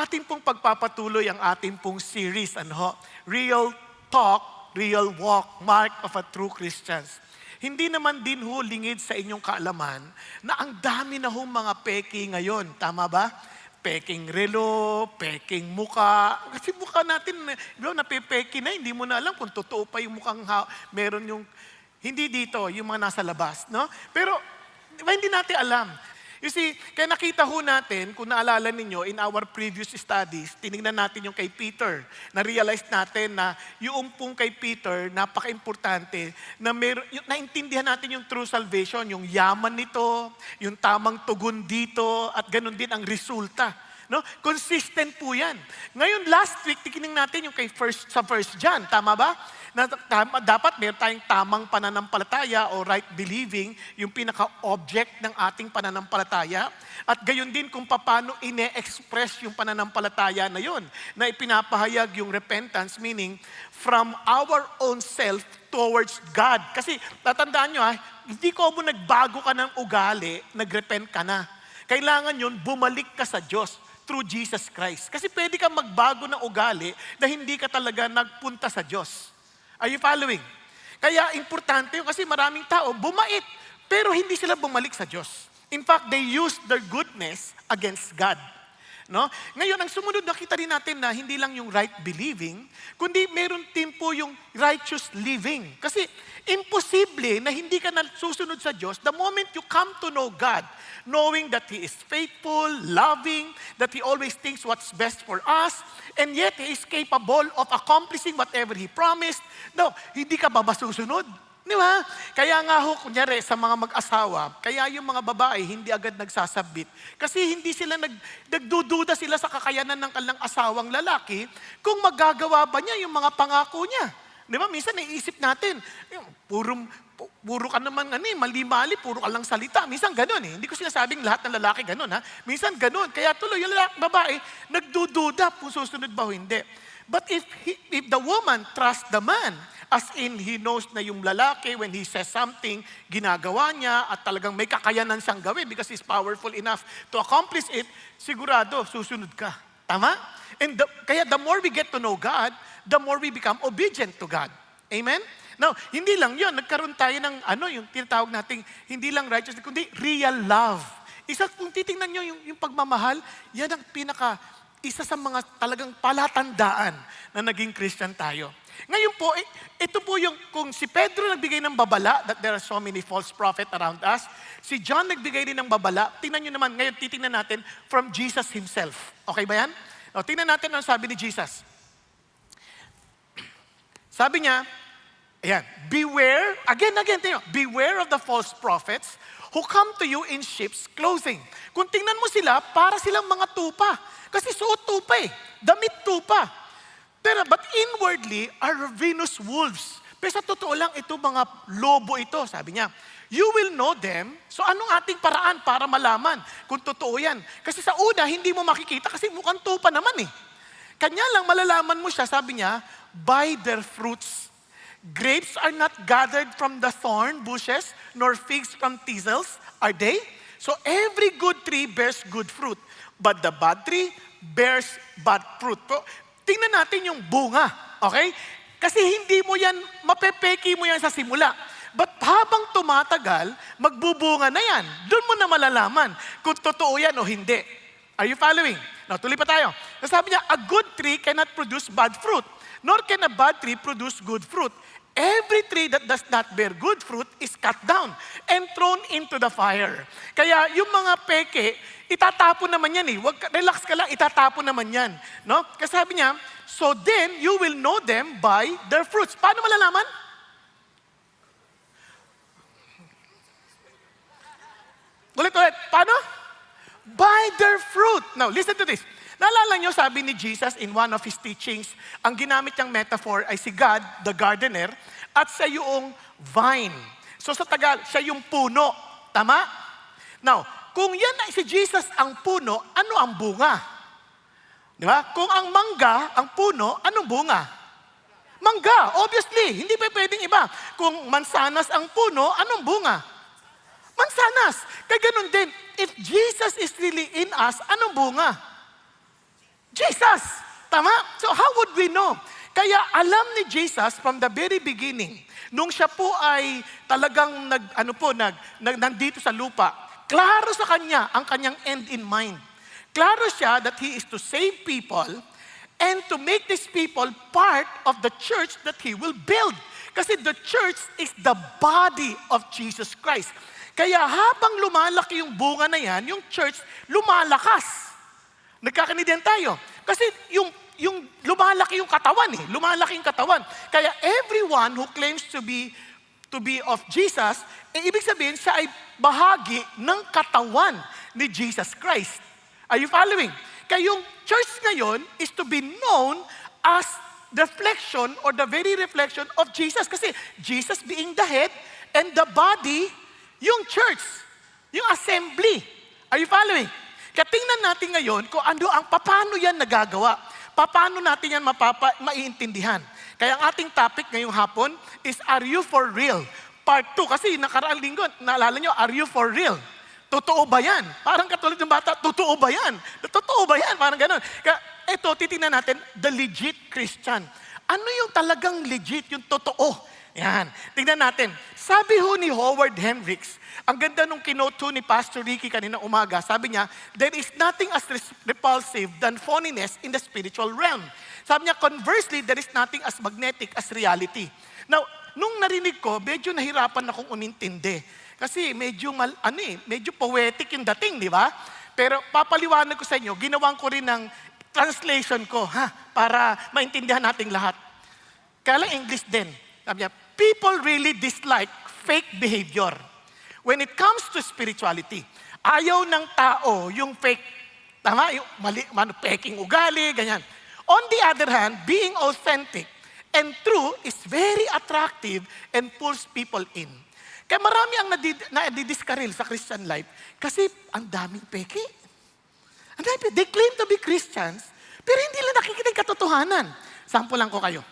Ating pong pagpapatuloy ang ating pong series, Real Talk, Real Walk, Mark of a True Christians. Hindi naman din ho lingid sa inyong kaalaman na ang dami na ho mga peki ngayon. Tama ba? Peking relo, peking muka. Kasi mukha natin, napepeki na, hindi mo na alam kung totoo pa yung mukhang meron yung, hindi dito, yung mga nasa labas. No? Pero, hindi natin alam. You see, kaya nakita ho natin, kung naalala ninyo, in our previous studies, tinignan natin yung kay Peter. Na-realize natin na yung pong kay Peter, napaka-importante, na naintindihan natin yung true salvation, yung yaman nito, yung tamang tugon dito, at ganun din ang resulta. No? Consistent po yan. Ngayon, last week, tikining natin yung kay sa First John. Tama ba? Na dapat meron tayong tamang pananampalataya o right believing, yung pinaka-object ng ating pananampalataya. At gayon din kung paano ine-express yung pananampalataya na yun, na ipinapahayag yung repentance, meaning from our own self towards God. Kasi tatandaan nyo, hindi ko mo nagbago ka ng ugali, nagrepent ka na. Kailangan yun, bumalik ka sa Diyos through Jesus Christ. Kasi pwede kang magbago ng ugali na hindi ka talaga nagpunta sa Diyos. Are you following? Kaya importante yun kasi maraming tao bumait, pero hindi sila bumalik sa Diyos. In fact, they used their goodness against God. No? Ngayon, ang sumunod nakita rin natin na hindi lang yung right believing, kundi meron din po yung righteous living. Kasi imposible na hindi ka susunod sa Diyos the moment you come to know God, knowing that He is faithful, loving, that He always thinks what's best for us, and yet He is capable of accomplishing whatever He promised. No, hindi ka ba masusunod? Di ba? Kaya nga ho, kunyari, sa mga mag-asawa, kaya yung mga babae hindi agad nagsasabit. Kasi hindi sila nagdududa sila sa kakayanan ng kanilang asawang lalaki kung magagawa ba niya yung mga pangako niya. Di ba? Minsan naiisip natin, puro ka naman, mali-mali, puro ka lang salita. Minsan ganun eh. Hindi ko sinasabing lahat ng lalaki ganun ha. Minsan ganun. Kaya tuloy yung babae, nagdududa kung susunod ba o hindi. But if the woman trusts the man, as in, he knows na yung lalaki, when he says something, ginagawa niya at talagang may kakayanan siyang gawin because he's powerful enough to accomplish it, sigurado, susunod ka. Tama? And kaya the more we get to know God, the more we become obedient to God. Amen? Now, hindi lang yun. Nagkaroon tayo ng yung tinatawag nating hindi lang righteousness, kundi real love. Kung titingnan nyo yung pagmamahal, yan ang isa sa mga talagang palatandaan na naging Christian tayo. Ngayon po, ito po yung, kung si Pedro nagbigay ng babala, that there are so many false prophets around us, si John nagbigay rin ng babala, tingnan nyo naman, ngayon titingnan natin from Jesus Himself. Okay ba yan? O, tingnan natin ang sabi ni Jesus. Sabi niya, ayan, beware, again, tingnan, beware of the false prophets who come to you in sheep's clothing. Kung tingnan mo sila, para silang mga tupa. Kasi suot tupa damit tupa. But inwardly are ravenous wolves. Pero sa totoo lang, ito mga lobo ito, sabi niya. You will know them. So anong ating paraan para malaman kung totoo yan? Kasi sa una, hindi mo makikita kasi mukhang tupa naman eh. Kanya lang malalaman mo siya, sabi niya, by their fruits. Grapes are not gathered from the thorn bushes, nor figs from thistles, are they? So every good tree bears good fruit, but the bad tree bears bad fruit. Tingnan natin yung bunga, okay? Kasi hindi mo yan, mapepeki mo yan sa simula. But habang tumatagal, magbubunga na yan. Doon mo na malalaman kung totoo yan o hindi. Are you following? Now, tuloy pa tayo. Sabi niya, a good tree cannot produce bad fruit, nor can a bad tree produce good fruit. Every tree that does not bear good fruit is cut down and thrown into the fire. Kaya yung mga peke, itatapon naman yan eh. Relax ka lang, itatapon naman yan. No? Kasi sabi niya, so then you will know them by their fruits. Paano malalaman? Ulit. Paano? By their fruit. Now, listen to this. Naalala niyo, sabi ni Jesus in one of His teachings, ang ginamit niyang metaphor ay si God, the gardener, at siya yung vine. So sa Tagal, siya yung puno. Tama? Now, kung yan ay si Jesus ang puno, ano ang bunga? Di ba? Kung ang mangga, ang puno, anong bunga? Mangga, obviously. Hindi pa pwedeng iba. Kung mansanas ang puno, anong bunga? Mansanas. Kaya ganun din, if Jesus is really in us, anong bunga? Jesus. Tama? So how would we know? Kaya alam ni Jesus from the very beginning, nung siya po ay talagang nandito sa lupa, klaro sa kanya ang kanyang end in mind. Klaro siya that He is to save people and to make these people part of the church that He will build. Kasi the church is the body of Jesus Christ. Kaya habang lumalaki yung bunga na yan, yung church lumalakas. Nagkakaintindihan tayo. Kasi yung lumalaki yung katawan lumalaki yung katawan. Kaya everyone who claims to be of Jesus, ibig sabihin siya ay bahagi ng katawan ni Jesus Christ. Are you following? Kaya yung church ngayon is to be known as reflection or the very reflection of Jesus. Kasi Jesus being the head and the body, yung church, yung assembly. Are you following? Kaya tingnan natin ngayon kung paano yan nagagawa. Paano natin yan maiintindihan. Kaya ang ating topic ngayong hapon is, Are you for real? Part 2. Kasi nakaraang linggo, naalala nyo, are you for real? Totoo ba yan? Parang katulad ng bata, totoo ba yan? Totoo ba yan? Parang gano'n. Kaya ito, titingnan natin, the legit Christian. Ano yung talagang legit, yung totoo? Yan. Tingnan natin. Sabi ho ni Howard Hendricks, ang ganda nung kinote ni Pastor Ricky kanina umaga, sabi niya, there is nothing as repulsive than phoniness in the spiritual realm. Sabi niya, conversely, there is nothing as magnetic as reality. Now, nung narinig ko, medyo nahirapan akong umintindi. Kasi medyo poetic yung dating, di ba? Pero papaliwanag ko sa inyo, ginawan ko rin ng translation ko, para maintindihan nating lahat. Kaya lang English din. Sabi niya, people really dislike fake behavior. When it comes to spirituality, ayaw ng tao yung fake, tama? Yung peking ugali, ganyan. On the other hand, being authentic and true is very attractive and pulls people in. Kaya marami ang nadidiskaril sa Christian life kasi ang daming peke. They claim to be Christians, pero hindi lang nakikita yung katotohanan. Sample lang ko kayo.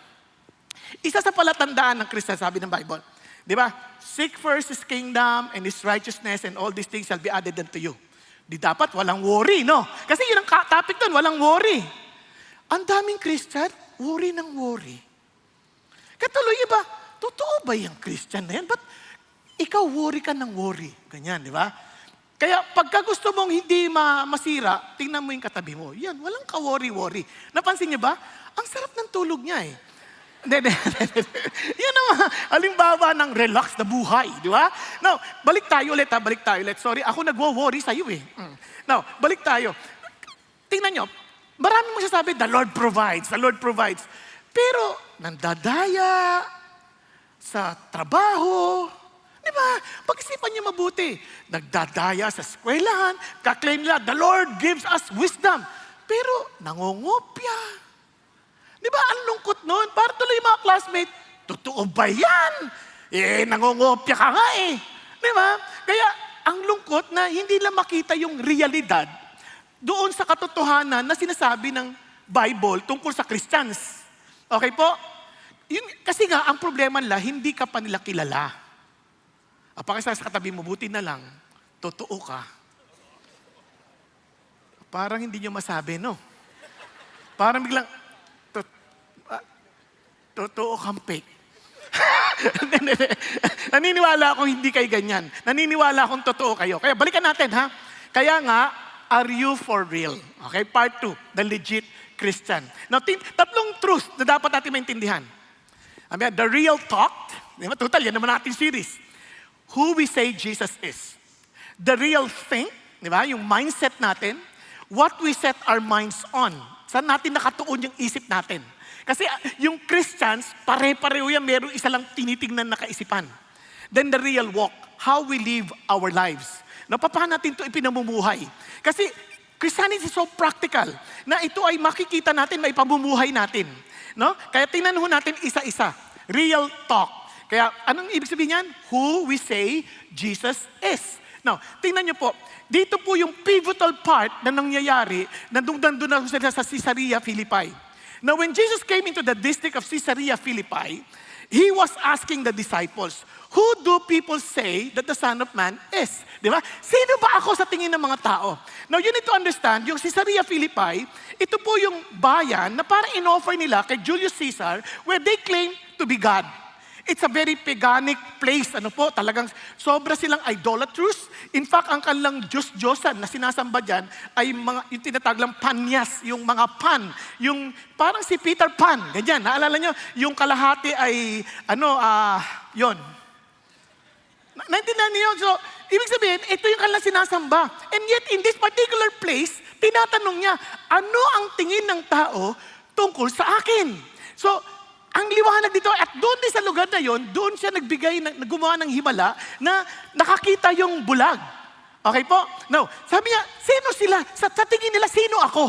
Isa sa palatandaan ng Christian, sabi ng Bible, di ba? Seek first His kingdom and His righteousness and all these things shall be added unto you. Di dapat walang worry, no? Kasi yun ang topic doon, walang worry. Ang daming Christian, worry ng worry. Katuloy ba? Totoo ba yung Christian na yan? Ba't ikaw worry ka ng worry? Ganyan, di ba? Kaya pagka gusto mong hindi masira, tingnan mo yung katabi mo. Yan, walang ka-worry-worry. Napansin niyo ba? Ang sarap ng tulog niya eh. Yan ang halimbawa ng relax na buhay, di ba? Now, balik tayo ulit. Sorry, ako nagwo-worry sa'yo eh. Now, balik tayo. Tingnan nyo, marami mo sasabi, the Lord provides. Pero, nandadaya sa trabaho, di ba? Pag-isipan niyo mabuti. Nagdadaya sa eskwelahan, kaklaim nila, the Lord gives us wisdom. Pero, nangungopya. Di ba, ang lungkot nun? Para tuloy yung mga classmates, totoo ba yan? Nangungopya ka nga eh. Di ba? Kaya, ang lungkot na hindi lang makita yung realidad doon sa katotohanan na sinasabi ng Bible tungkol sa Christians. Okay po? Kasi nga, ang problema nila, hindi ka pa nila kilala. Apakasa sa katabi mo, buti na lang, totoo ka. Parang hindi nyo masabi, no? Parang biglang, totoo kang fake. Naniniwala akong hindi kayo ganyan. Naniniwala akong totoo kayo. Kaya balikan natin, ha? Kaya nga, are you for real? Okay, part 2, the legit Christian. Now, tatlong truth na dapat natin maintindihan. The real talk, total, yan naman natin series. Who we say Jesus is. The real thing, di ba? Yung mindset natin. What we set our minds on. Saan natin nakatuon yung isip natin. Kasi yung Christians, pare-pareho yan, meron isa lang tinitingnan na kaisipan. Then the real walk, how we live our lives. Paano natin ito ipinamumuhay? Kasi Christianity is so practical na ito ay makikita natin, may pamumuhay natin. No? Kaya tingnan ho natin isa-isa. Real talk. Kaya anong ibig sabihin yan? Who we say Jesus is. Now, tingnan niyo po, dito po yung pivotal part na nangyayari na doon na sila sa Caesarea Philippi. Now, when Jesus came into the district of Caesarea Philippi, He was asking the disciples, who do people say that the Son of Man is? Di ba? Sino ba ako sa tingin ng mga tao? Now, you need to understand, yung Caesarea Philippi, ito po yung bayan na parang in-offer nila kay Julius Caesar where they claim to be God. It's a very paganic place. Ano po, talagang sobra silang idolatrous. In fact, ang kanilang Diyos-Diyosan na sinasamba dyan ay mga, yung tinataglang panyas, yung mga pan. Yung parang si Peter Pan, ganyan. Naalala nyo, yung kalahati ay, yon. Naintindihan niyo? So, ibig sabihin, ito yung kanilang sinasamba. And yet, in this particular place, tinatanong niya, ano ang tingin ng tao tungkol sa akin? So, ang liwanag dito, at doon din sa lugar na yon, doon siya gumawa ng himala na nakakita yung bulag. Okay po? Now, sabi niya, sino sila? Sa tingin nila, sino ako?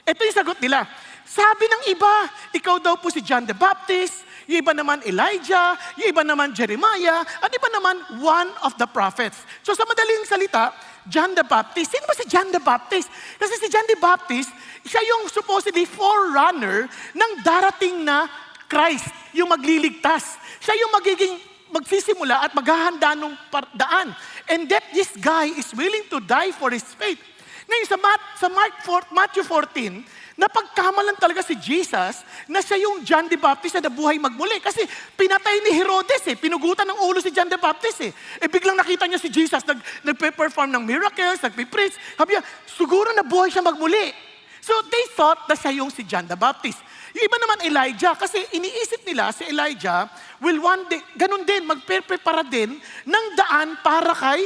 Ito yung sagot nila. Sabi ng iba, ikaw daw po si John the Baptist, yung iba naman Elijah, yung iba naman Jeremiah, at iba naman one of the prophets. So sa madaling salita, John the Baptist. Sino ba si John the Baptist? Kasi si John the Baptist, siya yung supposedly forerunner ng darating na Christ, yung magliligtas. Siya yung magsisimula at maghahanda ng daan. And that this guy is willing to die for his faith. Ngayon sa Matthew 14, napagkamalan talaga si Jesus na siya yung John the Baptist na nabuhay magmuli. Kasi pinatay ni Herodes pinugutan ng ulo si John the Baptist biglang nakita niya si Jesus, nagpe-perform ng miracles, nagpe-preach. Sabi niya, siguro nabuhay siya magmuli. So they thought na siya yung si John the Baptist. Yung iba naman Elijah, kasi iniisip nila si Elijah will one day, ganun din, magpe-prepara din ng daan para kay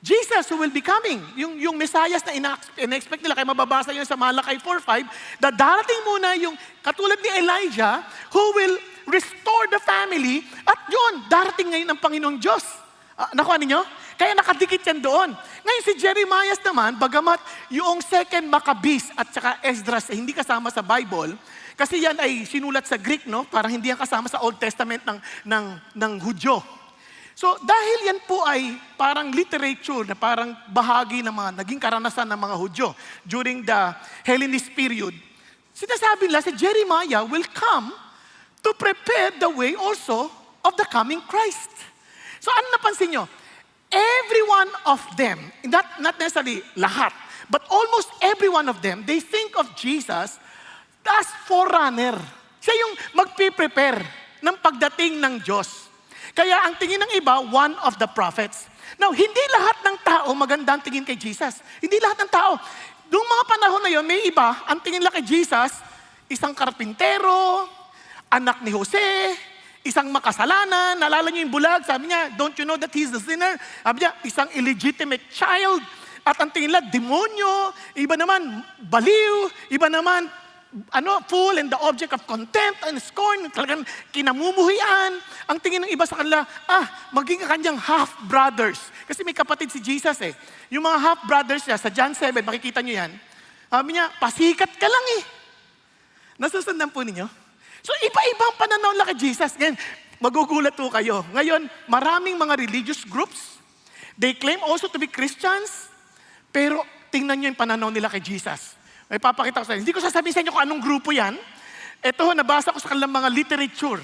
Jesus who will be coming. Yung Messias na ina-expect nila, kaya mababasa yun sa Malakay 4:5, na darating muna yung katulad ni Elijah who will restore the family at yun, darating ngayon ang Panginoong Diyos. Nakuha ninyo? Kaya nakadikit yan doon. Ngayon si Jeremiah naman, bagamat yung second Maccabees at saka Esdras hindi kasama sa Bible, kasi yan ay sinulat sa Greek, no? Parang hindi yan kasama sa Old Testament ng Hudyo. So dahil yan po ay parang literature na parang bahagi ng mga naging karanasan ng mga Hudyo during the Hellenist period, sinasabi nila si Jeremiah will come to prepare the way also of the coming Christ. So ano napansin nyo? Every one of them, not necessarily lahat, but almost every one of them, they think of Jesus as forerunner. Siya yung magpiprepare ng pagdating ng Diyos. Kaya ang tingin ng iba, one of the prophets. Now, hindi lahat ng tao magandang tingin kay Jesus. Hindi lahat ng tao. Noong mga panahon na yun, may iba, ang tingin lang kay Jesus, isang karpintero, anak ni Jose, isang makasalanan, naalala niyo yung bulag, sabi niya, don't you know that he's the sinner? Sabi niya, isang illegitimate child, at ang tingin nila, demonyo, iba naman, baliw, iba naman, fool and the object of contempt and scorn, talagang kinamumuhian. Ang tingin ng iba sa kanila, maging kanyang half-brothers. Kasi may kapatid si Jesus Yung mga half-brothers niya, sa John 7, makikita niyo yan, sabi niya, pasikat ka lang Nasusundan po ninyo? So iba-ibang pananaw lang kay Jesus. Ngayon, magugulat po kayo. Ngayon, maraming mga religious groups, they claim also to be Christians, pero tingnan niyo yung pananaw nila kay Jesus. May papakita ko sa inyo. Hindi ko sasabihin sa inyo kung anong grupo yan. Ito, nabasa ko sa kanilang mga literature.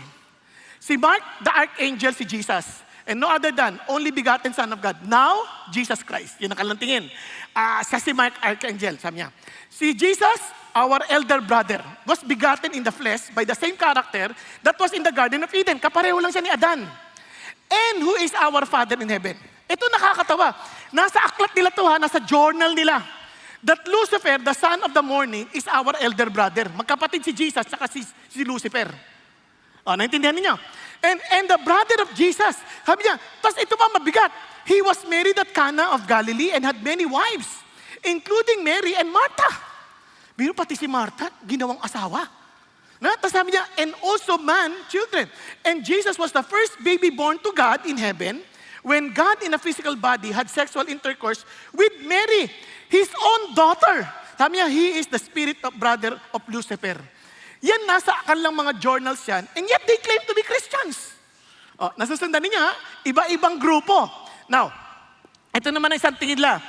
Si Mark, the archangel, si Jesus. And no other than, only begotten Son of God. Now, Jesus Christ. Yun ang kanilang tingin. Siya si Mark, archangel, sabi niya. Si Jesus, our elder brother, was begotten in the flesh by the same character that was in the Garden of Eden. Kapareho lang siya ni Adan. And who is our Father in heaven? Ito nakakatawa. Nasa aklat nila to nasa journal nila. That Lucifer, the son of the morning, is our elder brother. Magkapatid si Jesus at si Lucifer. Naintindihan niyo? And the brother of Jesus, sabi niya, tapos ito pa mabigat. He was married at Cana of Galilee and had many wives, including Mary and Martha. Biro pati si Martha, ginawang asawa. Tapos sabi niya, and also children. And Jesus was the first baby born to God in heaven when God in a physical body had sexual intercourse with Mary, his own daughter. Sabi niya, he is the spirit of brother of Lucifer. Yan, nasa kanilang mga journals yan, and yet they claim to be Christians. Nasusundan niyo iba-ibang grupo. Now, ito naman ang isang tingin nila.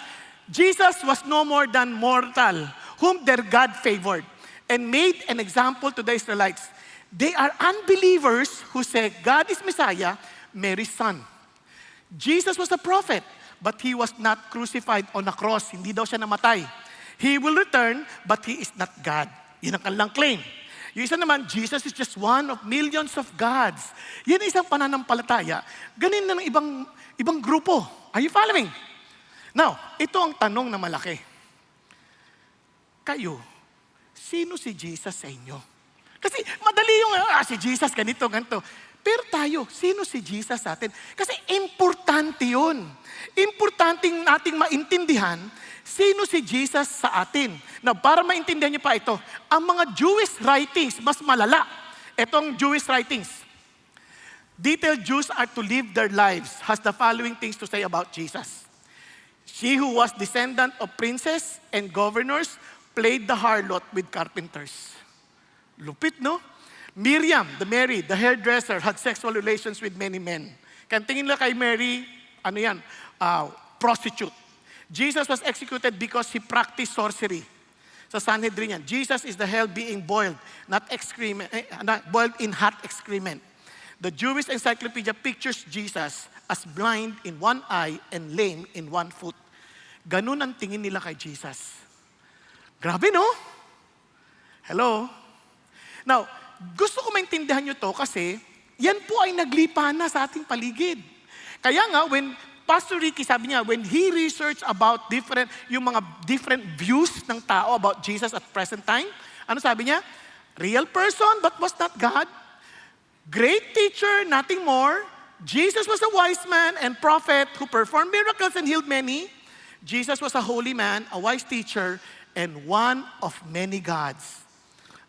Jesus was no more than mortal, whom their God favored, and made an example to the Israelites. They are unbelievers who say God is Messiah, Mary's son. Jesus was a prophet, but he was not crucified on a cross. Hindi daw siya namatay. He will return, but he is not God. Yun ang kanilang claim. Yung isa naman, Jesus is just one of millions of gods. Yan isang pananampalataya. Ganin na ng ibang grupo. Are you following? Now, ito ang tanong na malaki. Kayo, sino si Jesus sa inyo? Kasi madali yung, si Jesus, ganito, ganito. Pero tayo, sino si Jesus sa atin? Kasi importante yun. Importante nating maintindihan sino si Jesus sa atin. Now, para maintindihan niyo pa ito, ang mga Jewish writings, mas malala. Itong Jewish writings. Detailed Jews are to live their lives, has the following things to say about Jesus. She who was descendant of princes and governors played the harlot with carpenters. Lupit, no? Miriam, the Mary, the hairdresser, had sexual relations with many men. Kaya tingin lang kay Mary, prostitute. Jesus was executed because he practiced sorcery. Sa Sanhedrin yan. Jesus is the hell being boiled, not boiled in hot excrement. The Jewish encyclopedia pictures Jesus as blind in one eye and lame in one foot. Ganun ang tingin nila kay Jesus. Grabe, no? Hello? Now, gusto ko maintindihan nyo to kasi yan po ay naglipa na sa ating paligid. Kaya nga, when Pastor Ricky, sabi niya, when he researched about yung mga different views ng tao about Jesus at present time, ano sabi niya? Real person but was not God. Great teacher, nothing more. Jesus was a wise man and prophet who performed miracles and healed many. Jesus was a holy man, a wise teacher, and one of many gods.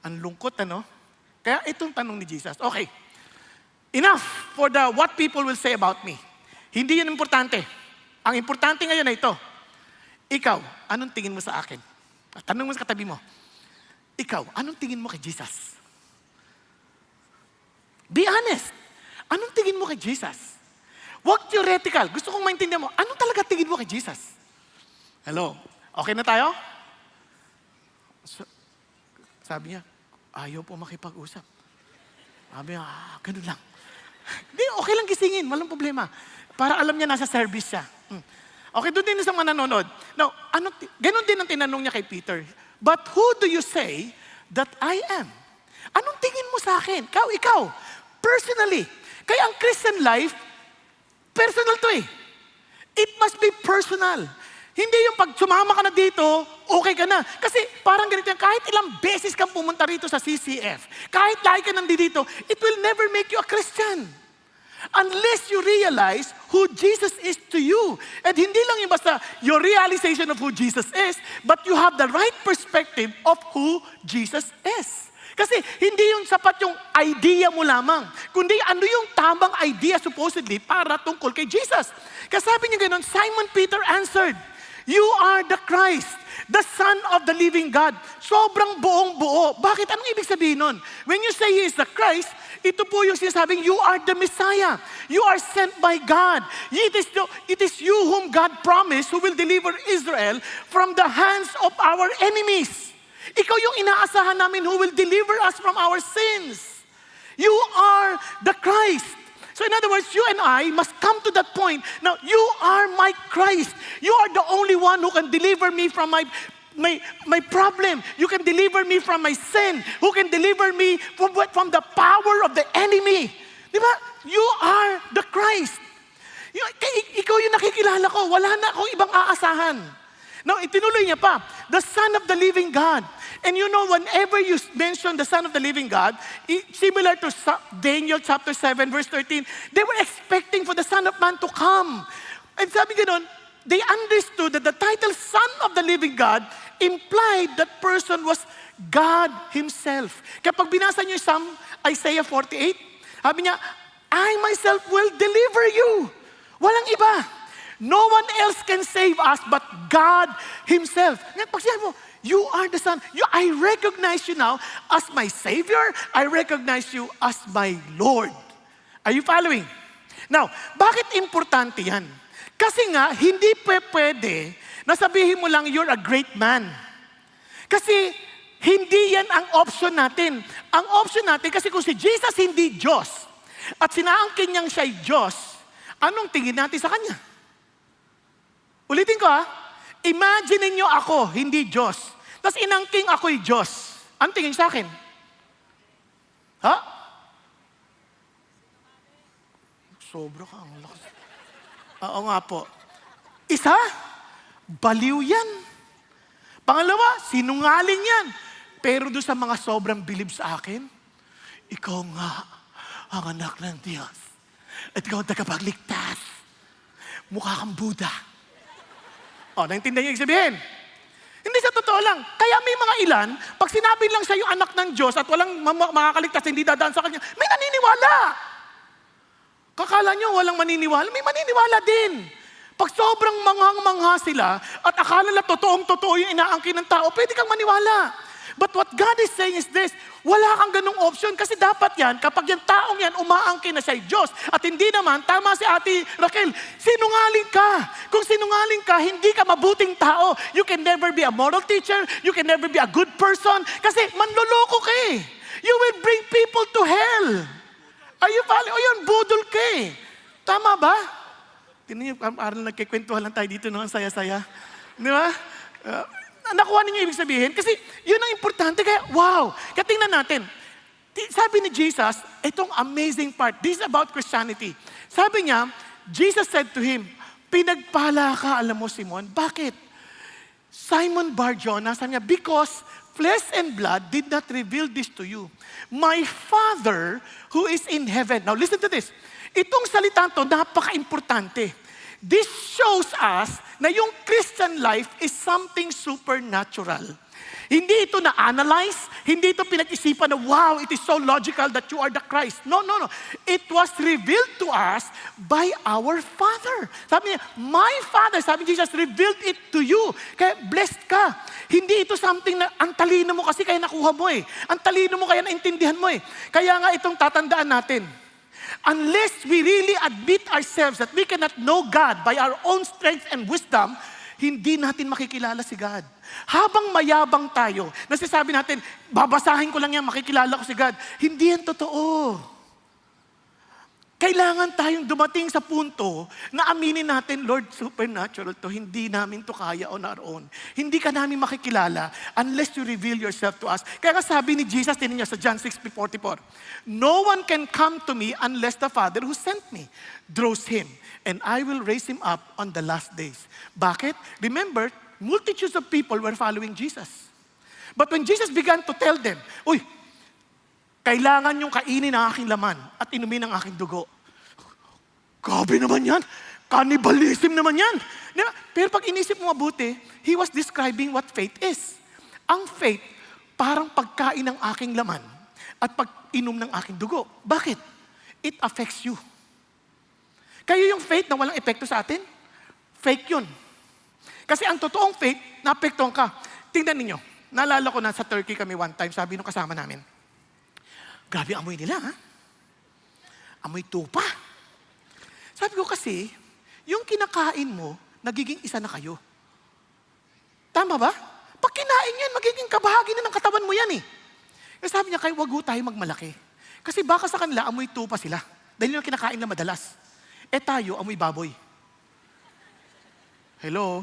Ang lungkot, ano? Kaya itong tanong ni Jesus, okay, enough for the what people will say about me. Hindi yun importante. Ang importante ngayon na ito. Ikaw, anong tingin mo sa akin? Tanong mo sa katabi mo. Ikaw, anong tingin mo kay Jesus? Be honest. Anong tingin mo kay Jesus? Huwag theoretical. Gusto kong maintindihan mo, anong talaga tingin mo kay Jesus? Hello? Okay na tayo? Sabi niya, ayaw po makipag-usap. Sabi niya, ganun lang. Hindi, okay lang gisingin, walang problema. Para alam niya nasa service siya. Okay, doon din sa mga nanonood. Now, ganun din ang tinanong niya kay Peter. But who do you say that I am? Anong tingin mo sa akin? Ikaw, personally. Kaya ang Christian life, personal to eh. It must be personal. Hindi yung pag sumama ka na dito, okay ka na. Kasi parang ganito yan, kahit ilang beses kang pumunta rito sa CCF, kahit lagi ka nandito, it will never make you a Christian. Unless you realize who Jesus is to you. And hindi lang yung basta your realization of who Jesus is, but you have the right perspective of who Jesus is. Kasi hindi yung sapat yung idea mo lamang, kundi ano yung tamang idea supposedly para tungkol kay Jesus. Kasi sabi niya ganoon, Simon Peter answered, "You are the Christ, the Son of the living God." Sobrang buong buo. Bakit? Anong ibig sabihin nun? When you say He is the Christ, ito po yung sinasabing, you are the Messiah. You are sent by God. It is you whom God promised who will deliver Israel from the hands of our enemies. Ikaw yung inaasahan namin who will deliver us from our sins. You are the Christ. So in other words, you and I must come to that point. Now, you are my Christ. You are the only one who can deliver me from my problem. You can deliver me from my sin. Who can deliver me from the power of the enemy. Di ba? You are the Christ. Ikaw yung nakikilala ko. Wala na akong ibang aasahan. Now, itinuloy niya pa, the Son of the living God. And you know, whenever you mention the Son of the living God, similar to Daniel chapter 7, verse 13, they were expecting for the Son of Man to come. And sabi ganon, they understood that the title Son of the living God implied that person was God Himself. Kapag binasa niyo yung Isaiah 48, sabi niya, I myself will deliver you. Walang iba. No one else can save us but God Himself. Ngayon, pag sinabi mo, you are the Son. I recognize you now as my Savior. I recognize you as my Lord. Are you following? Now, bakit importante yan? Kasi nga, hindi pwede na sabihin mo lang, you're a great man. Kasi, Hindi yan ang option natin. Ang option natin, kasi kung si Jesus hindi Diyos, at sinaangkin niyang siya'y Diyos, anong tingin natin sa Kanya? Ulitin ko imagine niyo ako, hindi Diyos. Tapos inangking ako'y Diyos. Anong tingin sa akin? Ha? Sobra ka, ang lakas. Oo nga po. Isa, baliw yan. Pangalawa, sinungaling yan. Pero doon sa mga sobrang bilib sa akin, ikaw nga ang anak ng Diyos. At ikaw ang tagapagligtas. Mukha kang Buddha. Naintindihan niyo yung sabihin? Hindi, sa totoo lang. Kaya may mga ilan, pag sinabi lang sa'yo anak ng Diyos at walang makakaligtas, hindi dadaan sa Kanya, may naniniwala. Kakala nyo walang maniniwala, may maniniwala din. Pag sobrang manghang-mangha sila at akala na totoong-totoo yung inaangkin ng tao, pwede kang maniwala. But what God is saying is this, wala kang ganung option kasi dapat yan, kapag yung taong yan umaangkin na siya'y Diyos at hindi naman, tama si Ate Raquel, sinungaling ka. Kung sinungaling ka, hindi ka mabuting tao. You can never be a moral teacher, you can never be a good person kasi manloloko ka eh. You will bring people to hell. Are you following? O yun, budol ka eh. Tama ba? Tingnan niyo, parang nagkikwentuhan lang tayo dito, no? Ang saya-saya. Di ba? Nakuha ninyo ibig sabihin? Kasi yun ang importante. Kaya, wow! Kaya tingnan natin. Sabi ni Jesus, itong amazing part. This is about Christianity. Sabi niya, Jesus said to him, pinagpala ka, alam mo, Simon. Bakit? Simon Bar-Jonah, sabi niya, because flesh and blood did not reveal this to you. My Father who is in heaven. Now listen to this. Itong salitang to, napaka-importante. This shows us na yung Christian life is something supernatural. Hindi ito na-analyze, hindi ito pinag-isipan na, wow, it is so logical that you are the Christ. No, no, no. It was revealed to us by our Father. Sabi niya, my Father, sabi ni Jesus, revealed it to you. Kaya blessed ka. Hindi ito something na ang talino mo kasi kaya nakuha mo eh. Ang talino mo kaya naintindihan mo eh. Kaya nga itong tatandaan natin. Unless we really admit ourselves that we cannot know God by our own strength and wisdom, hindi natin makikilala si God. Habang mayabang tayo, nasasabi natin, babasahin ko lang yan, makikilala ko si God. Hindi yan totoo. Kailangan tayong dumating sa punto na aminin natin, Lord, supernatural to. Hindi namin to kaya on our own. Hindi ka namin makikilala unless you reveal yourself to us. Kaya sabi ni Jesus, tinan niyo sa John 6:44, no one can come to me unless the Father who sent me draws him, and I will raise him up on the last days. Bakit? Remember, multitudes of people were following Jesus. But when Jesus began to tell them, uy, kailangan yung kainin ang aking laman at inumin ang aking dugo. Grabe naman yan. Cannibalism naman yan. Diba? Pero pag inisip mo mabuti, he was describing what faith is. Ang faith, parang pagkain ng aking laman at pag-inom ng aking dugo. Bakit? It affects you. Kayo yung faith na walang epekto sa atin, fake yun. Kasi ang totoong faith, naapektuhan ka. Tingnan ninyo, naalala ko na sa Turkey kami one time, sabi nung kasama namin, grabe amoy nila, ha? Amoy tupa. Sabi ko kasi, yung kinakain mo, nagiging isa na kayo. Tama ba? Pag kinain yan, magiging kabahagi na ng katawan mo yan eh. Kaya sabi niya, kaya wag ho tayo magmalaki. Kasi baka sa kanila, amoy tupa sila. Dahil yung kinakain na madalas. Tayo, amoy baboy. Hello?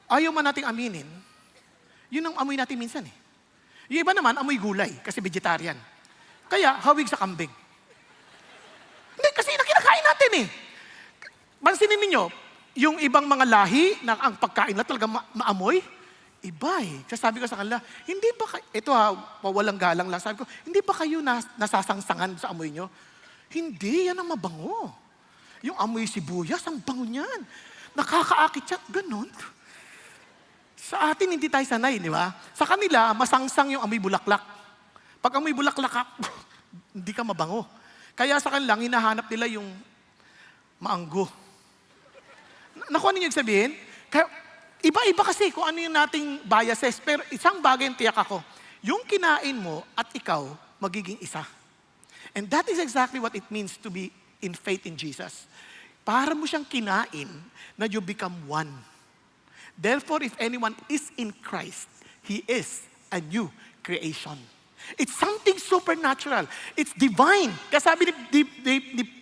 Ayaw man nating aminin, yun ang amoy natin minsan eh. Yung iba naman, amoy gulay, kasi vegetarian. Kaya, hawig sa kambing. Hindi, kasi kinakain natin eh. Pansinin ninyo, yung ibang mga lahi na ang pagkain na talaga maamoy, iba eh. Sabi ko sa kanila, hindi ba kayo, ito walang galang lang, sabi ko, hindi ba kayo nasasangsangan sa amoy nyo? Hindi, yan ang mabango. Yung amoy sibuyas, ang bango niyan. Nakakaakit siya, ganun. Sa atin, hindi tayo sanay, di ba? Sa kanila, masangsang yung amoy bulaklak. Pag amoy bulaklak ka, hindi ka mabango. Kaya sa kanila, hinahanap nila yung maanggo. Nakuha ninyo yung sabihin? Kaya, iba-iba kasi kung ano yung nating biases. Pero isang bagay yung tiyak ako, yung kinain mo at ikaw, magiging isa. And that is exactly what it means to be in faith in Jesus. Para mo siyang kinain na you become one. Therefore, if anyone is in Christ, he is a new creation. It's something supernatural. It's divine. Kaya sabi ni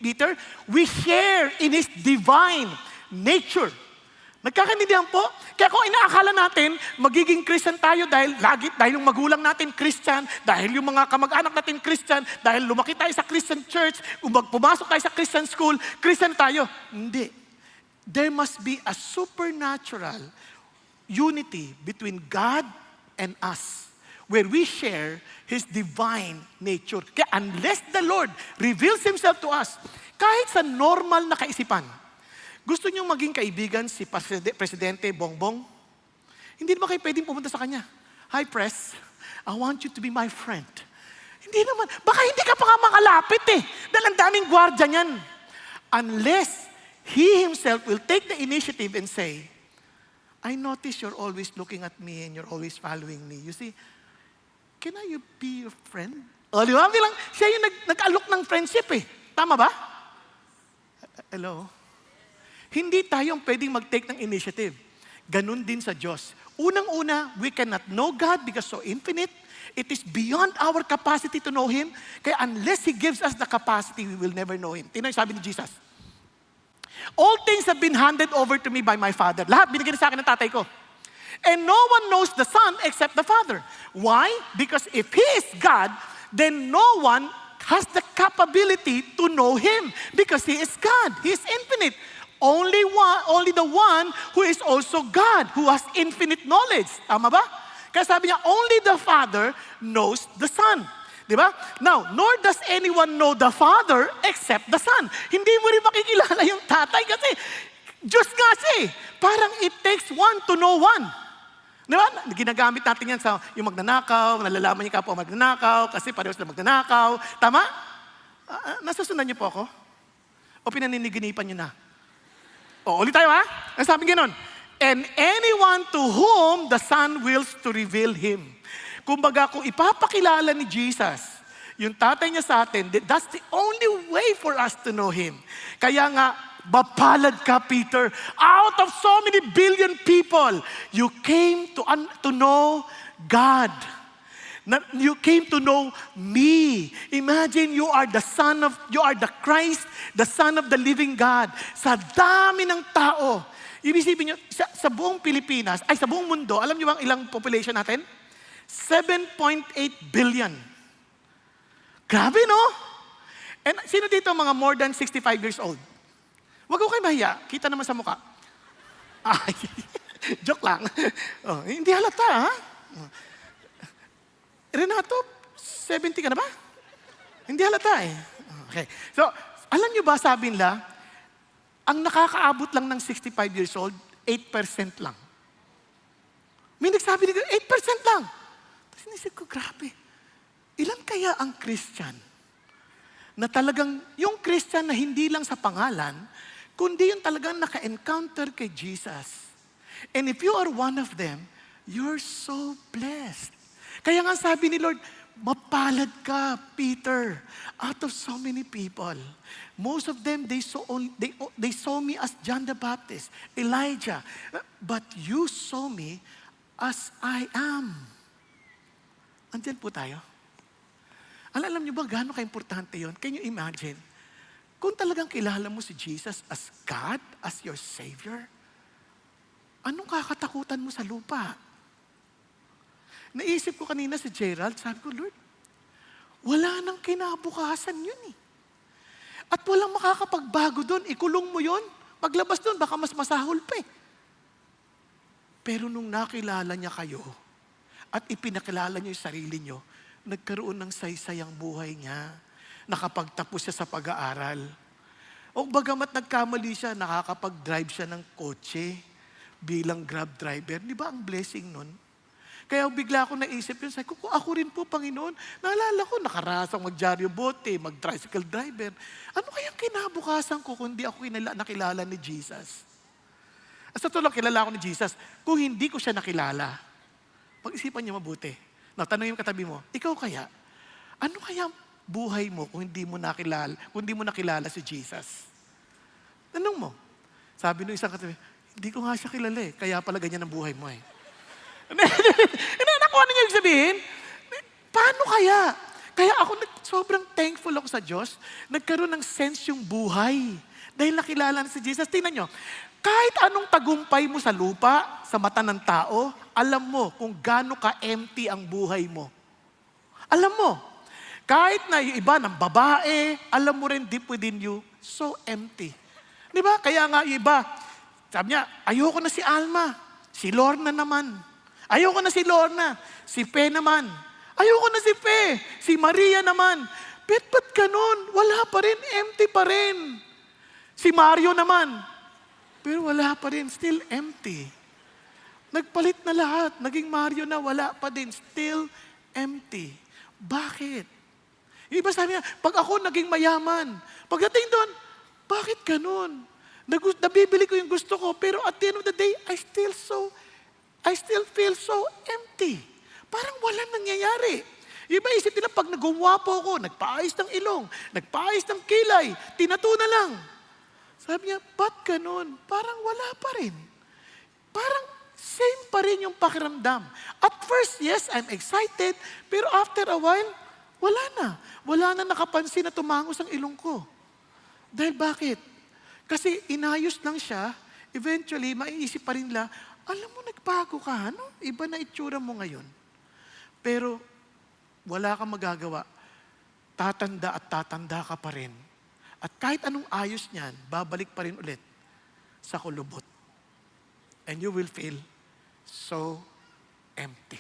Peter, we share in His divine nature. Nagkakaintindihan po? Kaya kung inaakala natin, magiging Christian tayo dahil yung magulang natin Christian, dahil yung mga kamag-anak natin Christian, dahil lumaki tayo sa Christian church, pumasok tayo sa Christian school, Christian tayo. Hindi. There must be a supernatural unity between God and us, where we share His divine nature. Kaya unless the Lord reveals Himself to us, kahit sa normal na kaisipan, gusto niyong maging kaibigan si Presidente Bongbong? Hindi naman kayo pwedeng pumunta sa kanya. Hi, Pres. I want you to be my friend. Hindi naman. Baka hindi ka pa nga makalapit dahil ang daming gwardya niyan. Unless He Himself will take the initiative and say, I notice you're always looking at me and you're always following me. You see, can I be your friend? O, di ba? Bilang siya yung nag-alok ng friendship Tama ba? Hello? Hindi tayong pwedeng mag-take ng initiative. Ganun din sa Diyos. Unang-una, we cannot know God because so infinite. It is beyond our capacity to know Him. Kaya unless He gives us the capacity, we will never know Him. Tingnan yung sabi ni Jesus. All things have been handed over to me by my Father. Lahat binigyan sa akin ng tatay ko. And no one knows the Son except the Father. Why? Because if He is God, then no one has the capability to know Him. Because He is God. He is infinite. Only the one who is also God, who has infinite knowledge. Tama ba? Kaya sabi niya, only the Father knows the Son. Di ba? Now, nor does anyone know the Father except the Son. Hindi mo rin makikilala yung tatay kasi Diyos nga siya Parang it takes one to know one. Di ba? Ginagamit natin yan sa yung magnanakaw, nalalaman niyo kapwa magnanakaw kasi pareho sila magnanakaw. Tama? Nasusundan niyo po ako? O pinaniniginipan niyo na? O, ulit tayo Ang sabi gano'n, and anyone to whom the Son wills to reveal Him. Kumbaga, kung ipapakilala ni Jesus, yung tatay niya sa atin, that's the only way for us to know Him. Kaya nga, mapalad ka, Peter. Out of so many billion people, you came to know God. You came to know me. Imagine you are the Christ, the Son of the living God. Sa dami ng tao. Ibig sabihin nyo, sa buong Pilipinas, sa buong mundo, alam nyo bang ilang population natin? 7.8 billion. Grabe, no? And sino dito mga more than 65 years old? Huwag ko kayo mahiya. Kita naman sa mukha. Joke lang. Hindi halata, Renato, 70 ka na ba? Hindi halata Okay. So, alam nyo ba, sabi nila, ang nakakaabot lang ng 65 years old, 8% lang. May nagsabi nila, 8% lang. Tapos inisip ko, grabe. Ilan kaya ang Christian na talagang, yung Christian na hindi lang sa pangalan, kundi yung talagang naka-encounter kay Jesus. And if you are one of them, you're so blessed. Kaya nga sabi ni Lord, mapalad ka, Peter, out of so many people. Most of them, they saw me as John the Baptist, Elijah. But you saw me as I am. Andiyan po tayo. Alam niyo ba gaano ka-importante yun? Can you imagine? Kung talagang kilala mo si Jesus as God, as your Savior, anong kakatakutan mo sa lupa? Naisip ko kanina si Gerald, sabi ko, Lord, wala nang kinabukasan yun At walang makakapagbago doon. Ikulong mo yun. Paglabas doon, baka mas masahol pa Pero nung nakilala niya kayo, at ipinakilala niyo yung sarili niyo, nagkaroon ng saysay ang buhay niya. Nakapagtapos siya sa pag-aaral. O bagamat nagkamali siya, nakakapag-drive siya ng kotse bilang grab driver. Di ba ang blessing nun? Kaya bigla ako naisip yun, sabi ko, ako rin po, Panginoon, naalala ko, nakarasang mag-dyaryo bote, mag-tricycle driver. Ano kayang kinabukasan ko kung di ako nakilala ni Jesus? Sa tulong kilala ako ni Jesus, kung hindi ko siya nakilala, pag-isipan niyo mabuti. Now, tanongin yung katabi mo, ikaw kaya, ano kaya buhay mo kung hindi mo nakilala si Jesus? Tanong mo. Sabi nung isang katabi, hindi ko nga siya kilala kaya pala ganyan ang buhay mo Naku, ano niya ibig sabihin? Paano kaya? Kaya ako sobrang thankful ako sa Diyos. Nagkaroon ng sense yung buhay. Dahil nakilala na si Jesus. Tingnan nyo, kahit anong tagumpay mo sa lupa, sa mata ng tao, alam mo kung gaano ka-empty ang buhay mo. Alam mo, kahit na yung iba ng babae, alam mo rin deep within you, so empty. Di ba? Kaya nga yung iba, sabi niya, ayoko na si Alma, si Lorna naman. Ayoko na si Lorna, si Pe naman. Ayoko na si Pe, si Maria naman. Ba't ganun? Wala pa rin, empty pa rin. Si Mario naman, pero wala pa rin, still empty. Nagpalit na lahat, naging Mario na, wala pa din, still empty. Bakit? Yung iba sabi niya, pag ako naging mayaman, pagdating doon, bakit ganun? Nabibili ko yung gusto ko, pero at the end of the day, I still feel so empty. Parang walang nangyayari. Yung iba isip nila, pag nagumwapo ako, nagpaayos ng ilong, nagpaayos ng kilay, tinato na lang. Sabi niya, ba't ganun? Parang wala pa rin. Parang same pa rin yung pakiramdam. At first, yes, I'm excited, pero after a while, wala na. Wala na nakapansin na tumangos ang ilong ko. Dahil bakit? Kasi inayos lang siya, eventually, maiisip pa rin nila, alam mo, nagbago ka, ano? Iba na itsura mo ngayon. Pero, wala kang magagawa. Tatanda at tatanda ka pa rin. At kahit anong ayos niyan, babalik pa rin ulit sa kulubot. And you will feel so empty.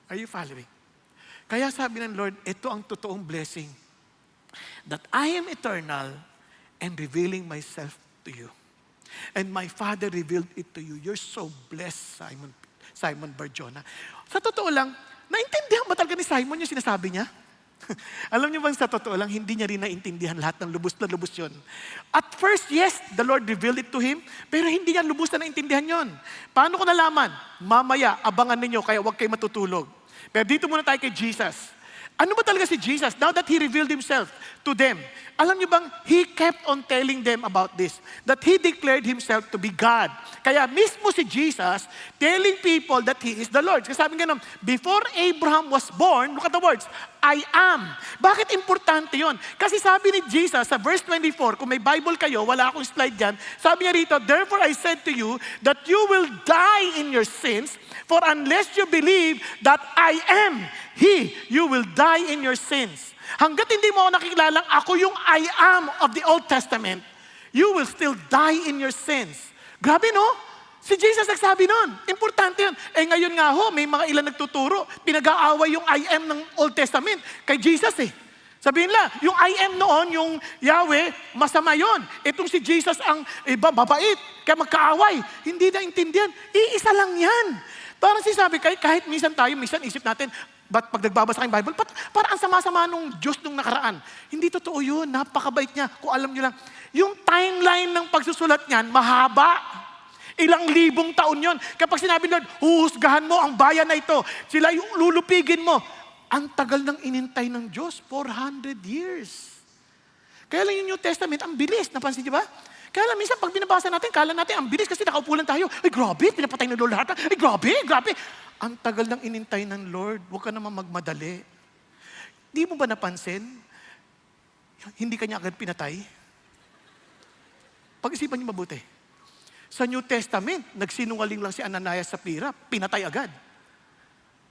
Are you following? Kaya sabi ng Lord, ito ang totoong blessing. That I am eternal and revealing myself to you. And my Father revealed it to you. You're so blessed, Simon Barjona. Sa totoo lang, naintindihan ba talaga ni Simon yung sinasabi niya? Alam niyo bang sa totoo lang, hindi niya rin naintindihan lahat ng lubos na lubos yun. At first, yes, the Lord revealed it to him, pero hindi niya lubos na naintindihan yun. Paano ko nalaman? Mamaya, abangan ninyo, kaya huwag kayo matutulog. Pero dito muna tayo kay Jesus. Ano ba talaga si Jesus? Now that He revealed Himself to them, alam niyo bang He kept on telling them about this, that He declared Himself to be God. Kaya mismo si Jesus telling people that He is the Lord. Kasi sabi nga before Abraham was born, look at the words, I am. Bakit importante yon? Kasi sabi ni Jesus sa verse 24, kung may Bible kayo, wala akong slide dyan, sabi niya rito, therefore I said to you that you will die in your sins, for unless you believe that I am He, you will die in your sins. Hanggat hindi mo ako nakikilalang ako yung I am of the Old Testament, you will still die in your sins. Grabe no? Si Jesus nagsabi nun. Importante yun. Ngayon nga ho, may mga ilan nagtuturo, pinag-aaway yung I am ng Old Testament kay Jesus eh. Sabihin nila, yung I am noon, yung Yahweh, masama yun. Itong si Jesus ang iba, babait, kaya magkaaway. Hindi na intindihan. Iisa lang yan. Parang sinasabi, kahit minsan isip natin, ba't pag nagbabasa kayong Bible, parang ang sama-sama nung Diyos nung nakaraan. Hindi totoo yun, napakabait niya. Kung alam niyo lang, yung timeline ng pagsusulat niyan, mahaba. Ilang libong taon yon. Kapag sinabi Lord, huhusgahan mo ang bayan na ito, sila yung lulupigin mo. Ang tagal ng inintay ng Diyos, 400 years. Kaya lang yung New Testament, ang bilis. Napansin niyo ba? Kaya lang minsan pag binabasa natin, kala natin ang bilis kasi nakaupo lang tayo. Ay grabe, pinapatay ng Lord lahat. Ay grabe. Ang tagal ng inintay ng Lord, huwag ka naman magmadali. Di mo ba napansin? Hindi kanya agad pinatay? Pag-isipan niyo mabuti. Sa New Testament, nagsinungaling lang si Ananias sa Sapphira, pinatay agad.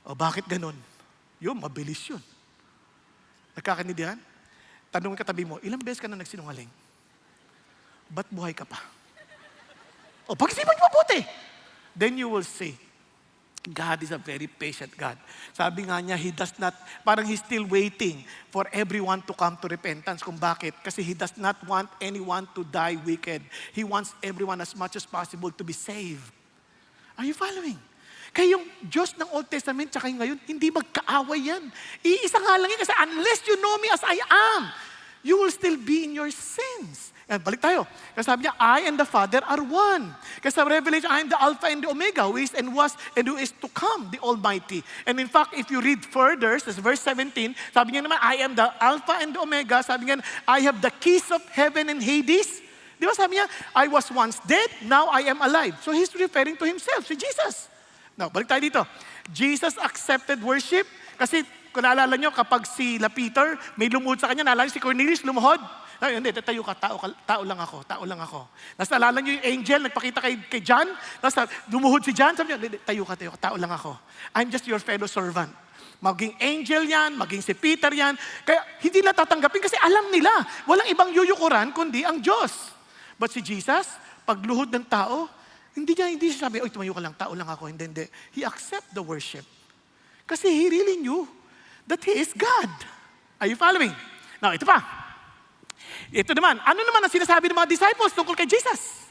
O bakit ganun? Yun, mabilis yun. Nagkakaintindihan? Tanungin katabi mo, ilang beses ka na nagsinungaling? Ba't buhay ka pa? O pag-isipan niyo mabuti. Then you will see, God is a very patient God. Sabi nga niya, He does not, parang He's still waiting for everyone to come to repentance. Kung bakit? Kasi He does not want anyone to die wicked. He wants everyone as much as possible to be saved. Are you following? Kaya yung Diyos ng Old Testament tsaka yung ngayon, hindi magkaaway yan. Iisa nga lang yan kasi unless you know me as I am, you will still be in your sins. Balik tayo. Kasi sabi niya, I and the Father are one. Kasi sa Revelation, I am the Alpha and the Omega, who is and was and who is to come, the Almighty. And in fact, if you read further, sa verse 17, sabi niya naman, I am the Alpha and the Omega. Sabi niya, I have the keys of heaven and Hades. Di ba sabi niya, I was once dead, now I am alive. So he's referring to himself, si Jesus. Now, balik tayo dito. Jesus accepted worship kasi kung naalala nyo, kapag sila Peter, may lumuhod sa kanya, naalala nyo si Cornelius, lumuhod. Ay, hindi, tayo ka, tao lang ako. Tapos naalala nyo yung angel, nagpakita kay John, tapos lumuhod si John, sabi niya, tayo ka, tao lang ako. I'm just your fellow servant. Maging angel yan, maging si Peter yan. Kaya hindi na tatanggapin kasi alam nila, walang ibang yuyukuran kundi ang Diyos. But si Jesus, pagluhod ng tao, hindi siya sabi, oy, tumayo ka lang, tao lang ako. Hindi. He accept the worship. Kasi he really knew that He is God. Are you following? Now, ito pa. Ito naman, ano naman ang sinasabi ng mga disciples tungkol kay Jesus?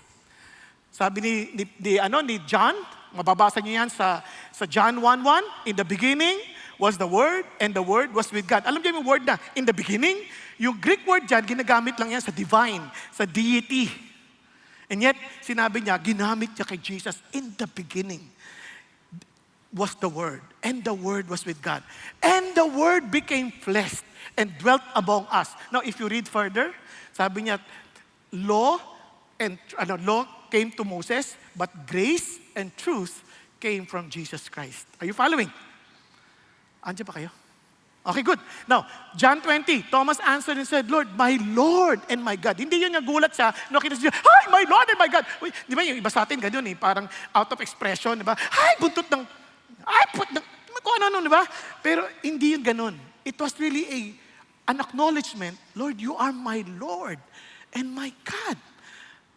Sabi ni John, mababasa niyo yan sa John 1:1, in the beginning was the Word, and the Word was with God. Alam niyo yung word na, in the beginning, yung Greek word dyan, ginagamit lang yan sa divine, sa deity. And yet, sinabi niya, ginamit niya kay Jesus, in the beginning was the Word, and the Word was with God. And the Word became flesh and dwelt among us. Now, if you read further, sabi niya, law came to Moses, but grace and truth came from Jesus Christ. Are you following? Andiyan pa kayo? Okay, good. Now, John 20, Thomas answered and said, Lord and my God. Hindi yun nagulat siya. Nakita siya, hi, my Lord and my God. Uy, di ba yung iba sa atin, ganyan parang out of expression, di ba? Hi, buntot ng kung ano, di ba? Pero hindi yun ganun. It was really an acknowledgement, Lord, you are my Lord and my God.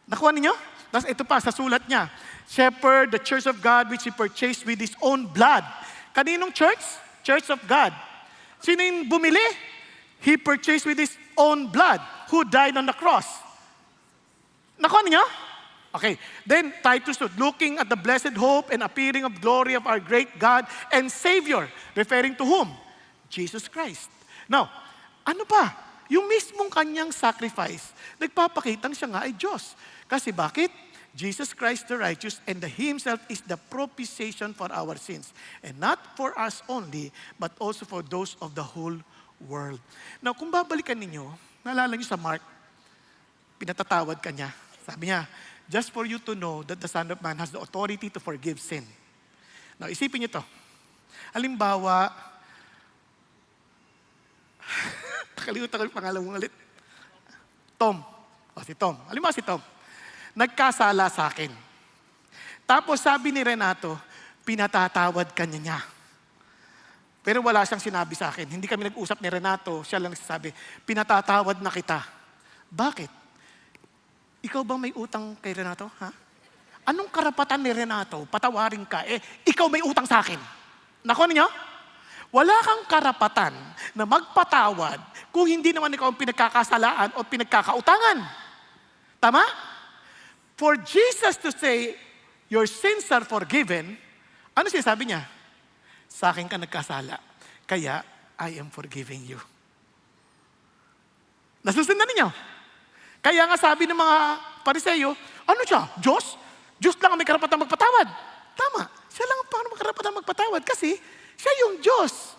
Nakuha ninyo? Tapos ito pa, sa sulat niya, shepherd, the church of God, which He purchased with His own blood. Kaninong church? Church of God. Sino yung bumili? He purchased with His own blood. Who died on the cross? Nakuha ninyo? Okay, then Titus stood, looking at the blessed hope and appearing of glory of our great God and Savior, referring to whom? Jesus Christ. Now, ano pa? Yung mismong kanyang sacrifice, nagpapakitang siya nga ay Diyos. Kasi bakit? Jesus Christ the righteous and He Himself is the propitiation for our sins. And not for us only, but also for those of the whole world. Now, kung babalikan ninyo, naalala niyo sa Mark, pinatatawad ka niya. Sabi niya, just for you to know that the Son of Man has the authority to forgive sin. Now, isipin niyo to. Halimbawa, nakalimutan ko yung pangalan mo ulit. Tom. Si Tom. Halimbawa si Tom. Nagkasala sa akin. Tapos sabi ni Renato, pinatatawad ka niya. Pero wala siyang sinabi sa akin. Hindi kami nag-usap ni Renato. Siya lang nagsasabi, pinatatawad na kita. Bakit? Ikaw bang may utang kay Renato? Ha? Anong karapatan ni Renato? Patawarin ka. Ikaw may utang sa akin. Nakuha niyo? Wala kang karapatan na magpatawad kung hindi naman ikaw ang pinagkakasalaan o pinagkakautangan. Tama? For Jesus to say, your sins are forgiven, ano sinasabi niya? Sa akin ka nagkasala, kaya I am forgiving you. Nasusundan ninyo? Kaya nga sabi ng mga Pariseyo, ano siya? Diyos? Diyos lang ang may karapatan magpatawad. Tama. Siya lang ang karapatan magpatawad kasi siya yung Diyos.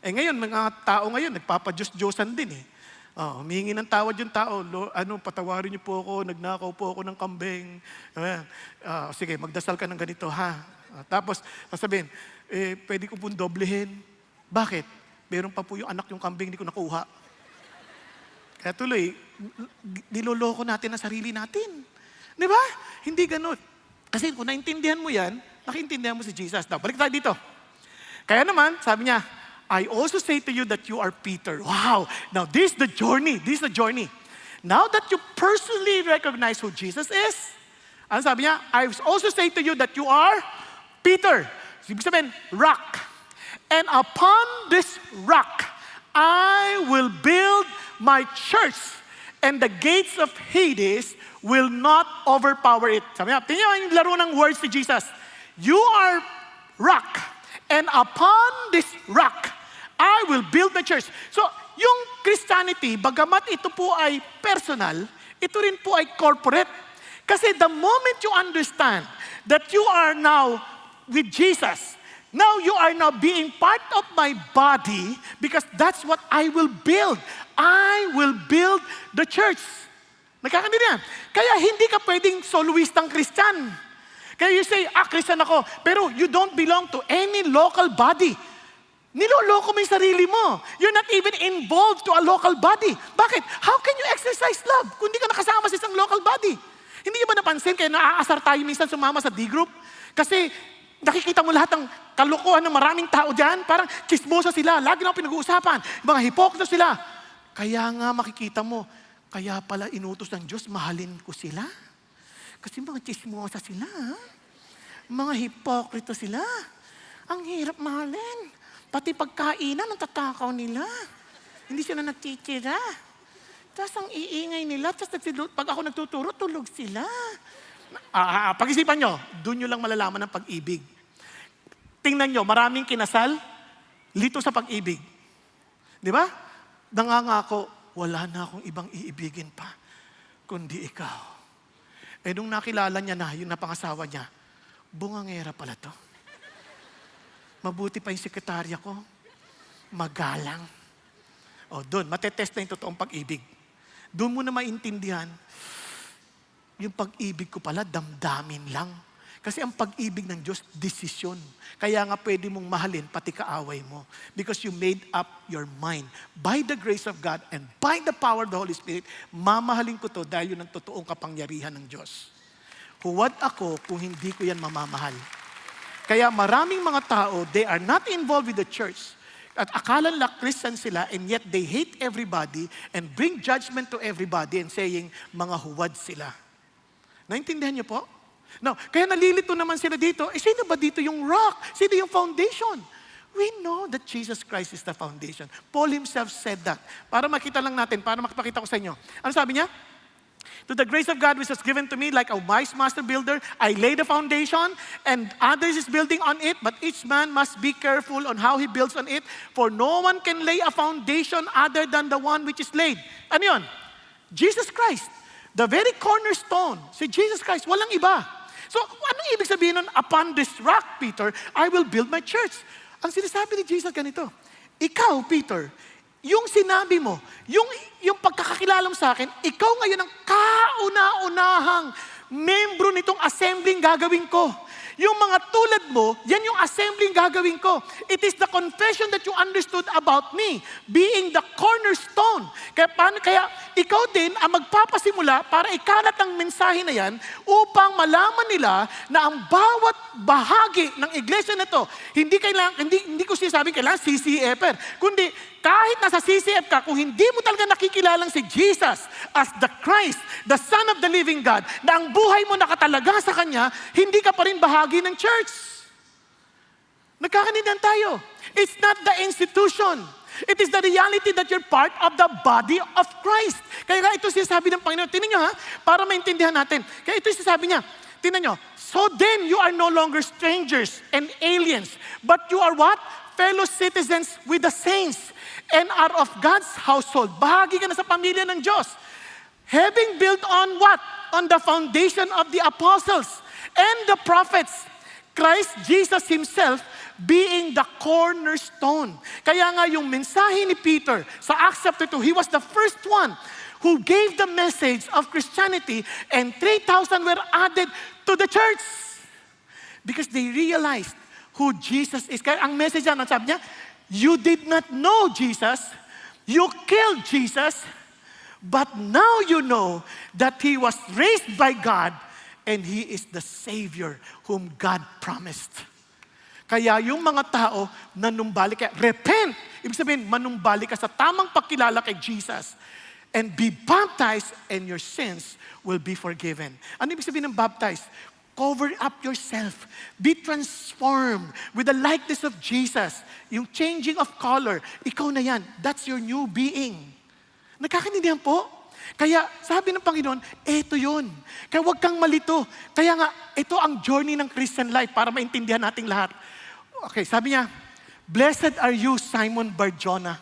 Ngayon, mga tao ngayon, nagpapa-Diyos-Diyosan din humingi ng tawad yung tao. Patawarin niyo po ako, nagnakaw po ako ng kambing. Sige, magdasal ka ng ganito, ha? Tapos, sasabihin, pwede ko pong doblehin. Bakit? Meron pa po yung anak yung kambing, hindi ko nakuha. Kaya tuloy, niloloko natin ang sarili natin. Di ba? Hindi ganun. Kasi kung naintindihan mo yan, nakiintindihan mo si Jesus. Now, balik tayo dito. Kaya naman, sabi niya, I also say to you that you are Peter. Wow! Now, this is the journey. Now that you personally recognize who Jesus is, ano sabi niya? I also say to you that you are Peter. Ibig sabihin, rock. And upon this rock, I will build my church, and the gates of Hades will not overpower it. Sabi niya, tingnan yung laro ng words ni Jesus. You are rock, and upon this rock, I will build my church. So, yung Christianity, bagamat ito po ay personal, ito rin po ay corporate. Kasi the moment you understand that you are now with Jesus, now you are now being part of my body because that's what I will build. I will build the church. Nagkakaintindihan? Kaya hindi ka pwedeng soloistang Christian. Kaya you say, Christian ako, pero you don't belong to any local body. Niloloko mo yung sarili mo. You're not even involved to a local body. Bakit? How can you exercise love kung hindi ka nakasama sa isang local body? Hindi niyo ba napansin kaya naaasar tayo minsan sumama sa D-group? Kasi nakikita mo lahat ng kalokohan ng maraming tao dyan. Parang chismosa sila. Lagi na pinag-uusapan. Mga hipokrito sila. Kaya nga makikita mo, kaya pala inutos ng Diyos, mahalin ko sila. Kasi mga chismosa sila. Mga hipokrito sila. Ang hirap mahalin. Pati pagkainan, ang tatakaw nila. Hindi sila nagtitira. Tapos ang iingay nila, tapos pag ako nagtuturo, tulog sila. Pag-isipan nyo, doon nyo lang malalaman ng pag-ibig. Tingnan nyo, maraming kinasal, lito sa pag-ibig. Di ba? Nangangako, wala na akong ibang iibigin pa, kundi ikaw. Nung nakilala niya na, yung napangasawa niya, bungangera pala to. Mabuti pa yung sekretarya ko. Magalang. Doon, matetest na yung totoong pag-ibig. Doon mo na maintindihan, yung pag-ibig ko pala, damdamin lang. Kasi ang pag-ibig ng Diyos, desisyon. Kaya nga pwede mong mahalin, pati kaaway mo. Because you made up your mind. By the grace of God and by the power of the Holy Spirit, mamahalin ko to dahil yun ang totoong kapangyarihan ng Diyos. Huwad ako kung hindi ko yan mamamahal. Kaya maraming mga tao, they are not involved with the church. At akala nila Christian sila, and yet they hate everybody and bring judgment to everybody and saying, mga huwad sila. Naintindihan niyo po? Now, kaya nalilito naman sila dito, sino ba dito yung rock? Sino yung foundation? We know that Jesus Christ is the foundation. Paul himself said that. Para makita lang natin, para makipakita ko sa inyo. Ano sabi niya? To the grace of God which was given to me like a wise master builder, I laid a foundation and others is building on it, but each man must be careful on how he builds on it, for no one can lay a foundation other than the one which is laid. Ano yun? Jesus Christ. The very cornerstone. Si Jesus Christ, walang iba. So, anong ibig sabihin nun? Upon this rock, Peter, I will build my church. Ang sinasabi ni Jesus ganito, ikaw, Peter, yung sinabi mo, yung pagkakakilala mo sa akin, ikaw ngayon ang kauna-unahang membro nitong assembling gagawin ko. Yung mga tulad mo, yan yung assembling gagawin ko. It is the confession that you understood about me, being the cornerstone. Kaya ikaw din ang magpapasimula para ikalat ang mensahe na yan upang malaman nila na ang bawat bahagi ng iglesia na to, hindi ko sinasabing kailangan CCF-er, kundi kahit nasa CCF ka, kung hindi mo talaga nakikilalang si Jesus as the Christ, the Son of the living God, na ang buhay mo nakatalaga sa Kanya, hindi ka pa rin bahagi ng church. Nagkakanindihan tayo. It's not the institution. It is the reality that you're part of the body of Christ. Kaya nga ito sinasabi ng Panginoon. Tingnan nyo para maintindihan natin. Kaya ito sinasabi niya. Tingnan nyo. So then you are no longer strangers and aliens, but you are what? Fellow citizens with the saints and are of God's household. Bahagi ka na sa pamilya ng Diyos. Having built on what? On the foundation of the apostles and the prophets. Christ Jesus Himself being the cornerstone. Kaya nga yung mensahe ni Peter sa Acts chapter 2, he was the first one who gave the message of Christianity, and 3,000 were added to the church. Because they realized who Jesus is. Kaya ang message niya, sabi niya, you did not know Jesus, you killed Jesus, but now you know that He was raised by God and He is the Savior whom God promised. Kaya yung mga tao nanumbalik, repent, ibig sabihin, manumbalik ka sa tamang pagkilala kay Jesus and be baptized and your sins will be forgiven. Ano ibig sabihin ng baptized? Cover up yourself. Be transformed with the likeness of Jesus. Yung changing of color, ikaw na yan. That's your new being. Nagkakaintindihan po? Kaya sabi ng Panginoon, eto yun. Kaya huwag kang malito. Kaya nga, ito ang journey ng Christian life para maintindihan nating lahat. Okay, sabi niya, blessed are you, Simon Bar-Jonah.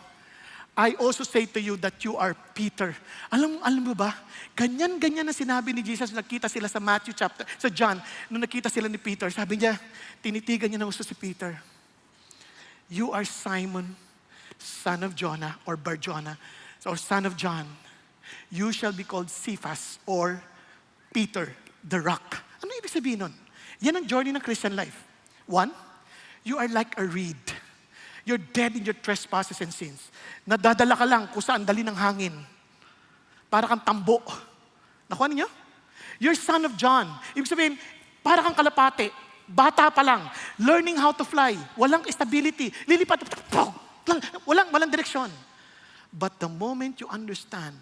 I also say to you that you are Peter. Alam mo ba? Ganyan na sinabi ni Jesus nung nakita sila sa sa John, nung nakita sila ni Peter. Sabi niya, tinitigan niya ng gusto si Peter. You are Simon, son of Jonah, or Bar-Jonah, or son of John. You shall be called Cephas, or Peter, the rock. Ano ibig sabihin nun? Yan ang journey ng Christian life. One, you are like a reed. You're dead in your trespasses and sins. Nadadala ka lang kung saan dali ng hangin. Para kang tambo. Nakuha niyo? You're son of John. Ibig sabihin, para kang kalapate. Bata pa lang. Learning how to fly. Walang stability. Lilipat. Walang direksyon. But the moment you understand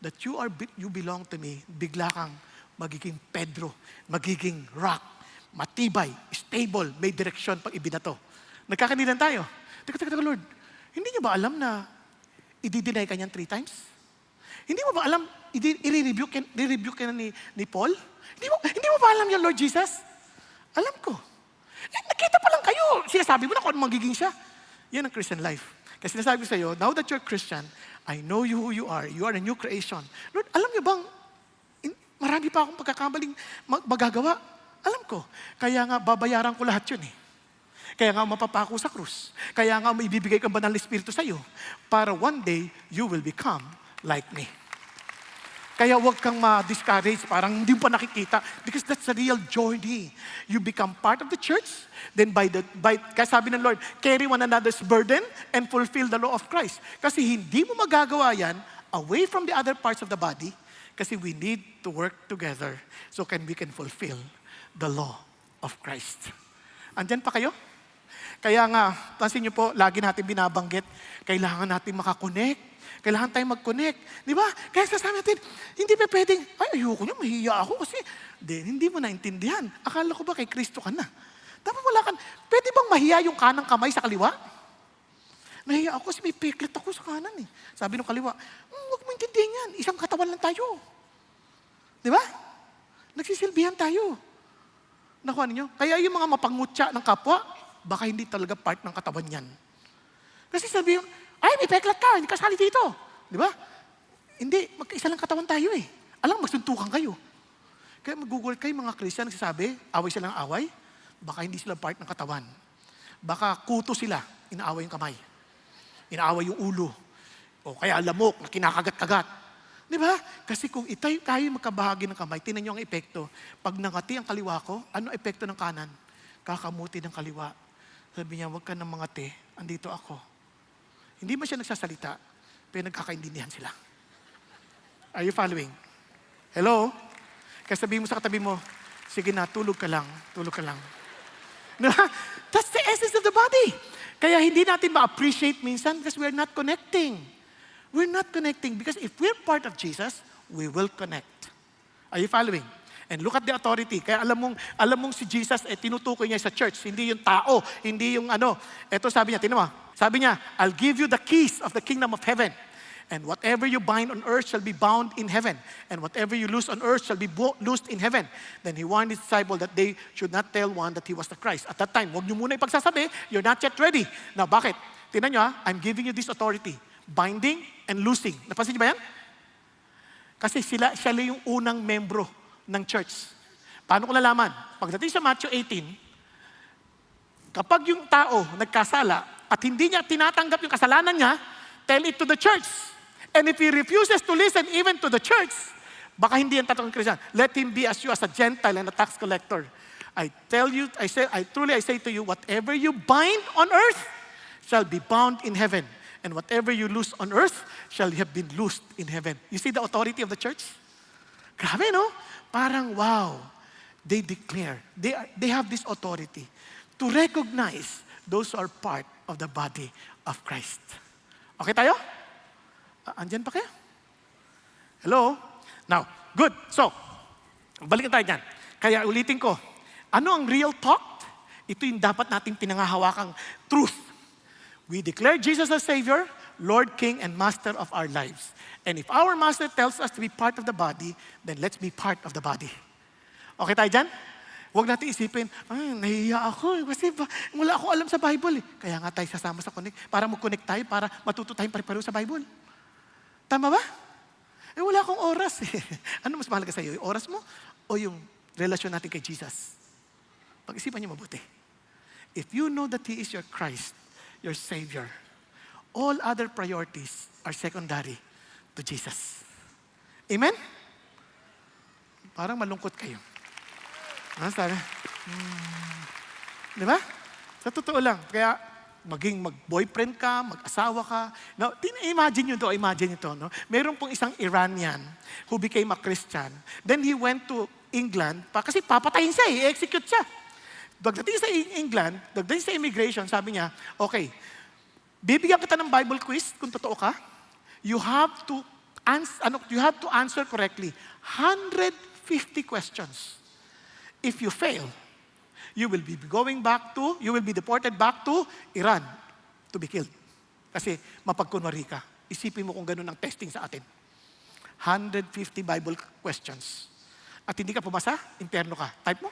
that you belong to me, bigla kang magiging Pedro, magiging rock, matibay, stable, may direksyon pag ibinato. Nagkakanilan tayo. Teka, Lord, hindi niyo ba alam na i-deny ka niyan 3 times? Hindi mo ba alam, i-rebuke ka na ni Paul? Hindi mo ba alam yan, Lord Jesus? Alam ko. Nakita pa lang kayo. Sinasabi mo na kung ano magiging siya. Yan ang Christian life. Kasi sinasabi ko sa iyo, now that you're Christian, I know you who you are. You are a new creation. Lord, alam niyo bang, marami pa akong pagkakamaling magagawa? Alam ko. Kaya nga, babayaran ko lahat yun eh. Kaya nga mapapako sa krus. Kaya nga maibibigay ko ang banal na Espiritu sa iyo para one day you will become like me. Kaya huwag kang ma-discourage, parang hindi mo pa nakikita because that's a real journey. You become part of the church, then kaya sabi ng Lord, carry one another's burden and fulfill the law of Christ. Kasi hindi mo magagawa yan away from the other parts of the body kasi we need to work together so we can fulfill the law of Christ. Andyan pa kayo? Kaya nga, pansin niyo po, lagi natin binabanggit, kailangan natin makakonect. Kailangan tayong mag-connect. Di ba? Kaya sasabi natin, hindi pa pwedeng, ayoko niya, mahiya ako kasi, hindi mo naintindihan. Akala ko ba kay Kristo ka na? Dapat wala kan, pwede bang mahiya yung kanang kamay sa kaliwa? Nahiya ako kasi may peklat ako sa kanan eh. Sabi ng kaliwa, huwag mo intindihan yan, isang katawan lang tayo. Di ba? Nagsisilbihan tayo. Nakuha ninyo? Kaya yung mga mapangutya ng kapwa, baka hindi talaga part ng katawan yan. Kasi sabi yung, may peklat ka, hindi kasali dito. Di ba? Hindi, magkaisa lang katawan tayo eh. Alam, magsuntukan kayo. Kaya mag-google kayo mga Christian, nagsasabi, away silang away, baka hindi sila part ng katawan. Baka kuto sila, inaaway yung kamay. Inaaway yung ulo. O kaya lamok, na kinakagat-kagat. Di ba? Kasi kung tayo magkabahagi ng kamay, tinan nyo ang epekto. Pag nangati ang kaliwa ko, ano epekto ng kanan? Kakamuti ng kaliwa. Sabi niya, huwag ka nang mangati, andito ako. Hindi man siya nagsasalita, pero nagkakaintindihan sila. Are you following? Hello? Kaya sabihin mo sa katabi mo, sige na, tulog ka lang. That's the essence of the body. Kaya hindi natin ma-appreciate minsan because we're not connecting. We're not connecting because if we're part of Jesus, we will connect. Are you following? And look at the authority. Kaya alam mong si Jesus, tinutukoy niya sa church. Hindi yung tao, hindi yung ano. Ito sabi niya, tingnan mo. Sabi niya, I'll give you the keys of the kingdom of heaven. And whatever you bind on earth shall be bound in heaven. And whatever you loose on earth shall be loosed in heaven. Then he warned his disciples that they should not tell one that he was the Christ. At that time, huwag niyo muna ipagsasabi, you're not yet ready. Now, bakit? Tingnan niyo I'm giving you this authority. Binding and loosing. Napansin niyo ba yan? Kasi siya yung unang membro ng church. Paano ko nalaman? Pagdating sa Matthew 18, kapag yung tao nagkasala at hindi niya tinatanggap yung kasalanan niya, tell it to the church. And if he refuses to listen even to the church, baka hindi yan tatawag ng Christian. Let him be as you as a Gentile and a tax collector. I truly say to you, whatever you bind on earth shall be bound in heaven. And whatever you loose on earth shall have been loosed in heaven. You see the authority of the church? Grabe, no? Parang, wow. They declare, they have this authority to recognize those who are part of the body of Christ. Okay tayo? Andyan pa kayo? Hello? Now, good. So, balikan tayo dyan. Kaya ulitin ko, ano ang real talk? Ito yung dapat nating pinangahawakang truth. We declare Jesus as Savior, Lord, King, and Master of our lives. And if our Master tells us to be part of the body, then let's be part of the body. Okay tayo dyan? Huwag natin isipin, nahihiya ako kasi wala ako alam sa Bible. Kaya nga tayo sasama sa connect, para mag-connect tayo, para matuto tayong pare-pareho sa Bible. Tama ba? Wala akong oras eh. Ano mas mahalaga sa iyo? Yung oras mo o yung relasyon natin kay Jesus? Pag-isipan niyo mabuti. If you know that He is your Christ, your Savior, all other priorities are secondary to Jesus. Amen? Parang malungkot kayo. Sabi? Di ba? Sa totoo lang. Kaya maging mag-boyfriend ka, mag-asawa ka. Now, imagine nyo to. No? Meron pong isang Iranian who became a Christian. Then he went to England, kasi papatayin siya, i-execute siya. Pagdating sa England, pagdating sa immigration, sabi niya, okay, bibigyan kita ng Bible quiz kung totoo ka. You have to answer correctly 150 questions. If you fail, you will be deported back to Iran to be killed. Kasi mapagkunwari ka. Isipin mo kung ganun ang testing sa atin. 150 Bible questions. At hindi ka pumasa, impyerno ka. Type mo.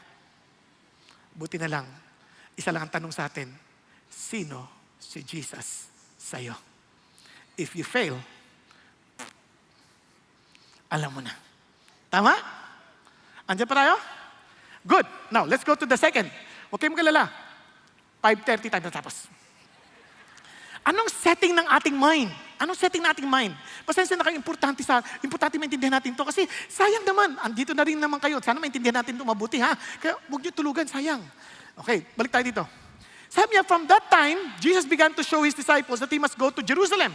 Buti na lang, isa lang ang tanong sa atin, sino si Jesus sa'yo? If you fail, alam mo na. Tama? Andiyan pa tayo? Good. Now, let's go to the second. Huwag kayong magalala. 5:30 tayo natapos. Anong setting ng ating mind? Anong setting ng ating mind? Pasensya na kayo, importante maintindihan natin to kasi sayang naman, andito na rin naman kayo. Sana maintindihan natin ito mabuti, ha? Kaya huwag niyo tulugan, sayang. Okay, balik tayo dito. Sabi niya, from that time, Jesus began to show His disciples that He must go to Jerusalem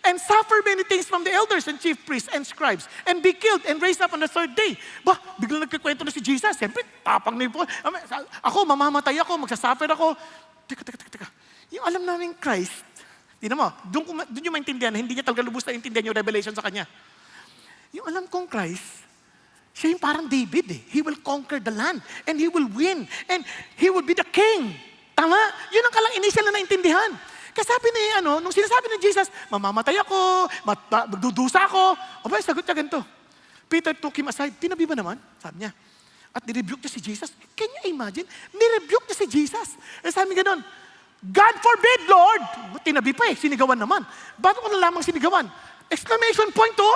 and suffer many things from the elders and chief priests and scribes and be killed and raised up on the third day. Biglang nagkikwento na si Jesus. Siyempre, tapang na po. Ako, mamamatay ako, magsasuffer ako. Teka. Yung alam namin Christ, tingnan mo, doon nyo maintindihan, hindi niya talaga lubos na intindihan yung revelation sa Kanya. Yung alam kong Christ, siya yung parang David eh. He will conquer the land and He will win and He will be the king. Tama? Yun ang kalang initial na naintindihan. Kasi sabi ni, nung sinasabi ni Jesus, mamamatay ako, magdudusa ako. Abay, sagot niya ganito. Peter took him aside. Tinabi ba naman? Sabi niya. At nirebuke niya si Jesus. Can you imagine? Nirebuke niya si Jesus. Eh sabi ganon, God forbid, Lord! Tinabi pa sinigawan naman. Bago ko nalamang sinigawan? Exclamation point to.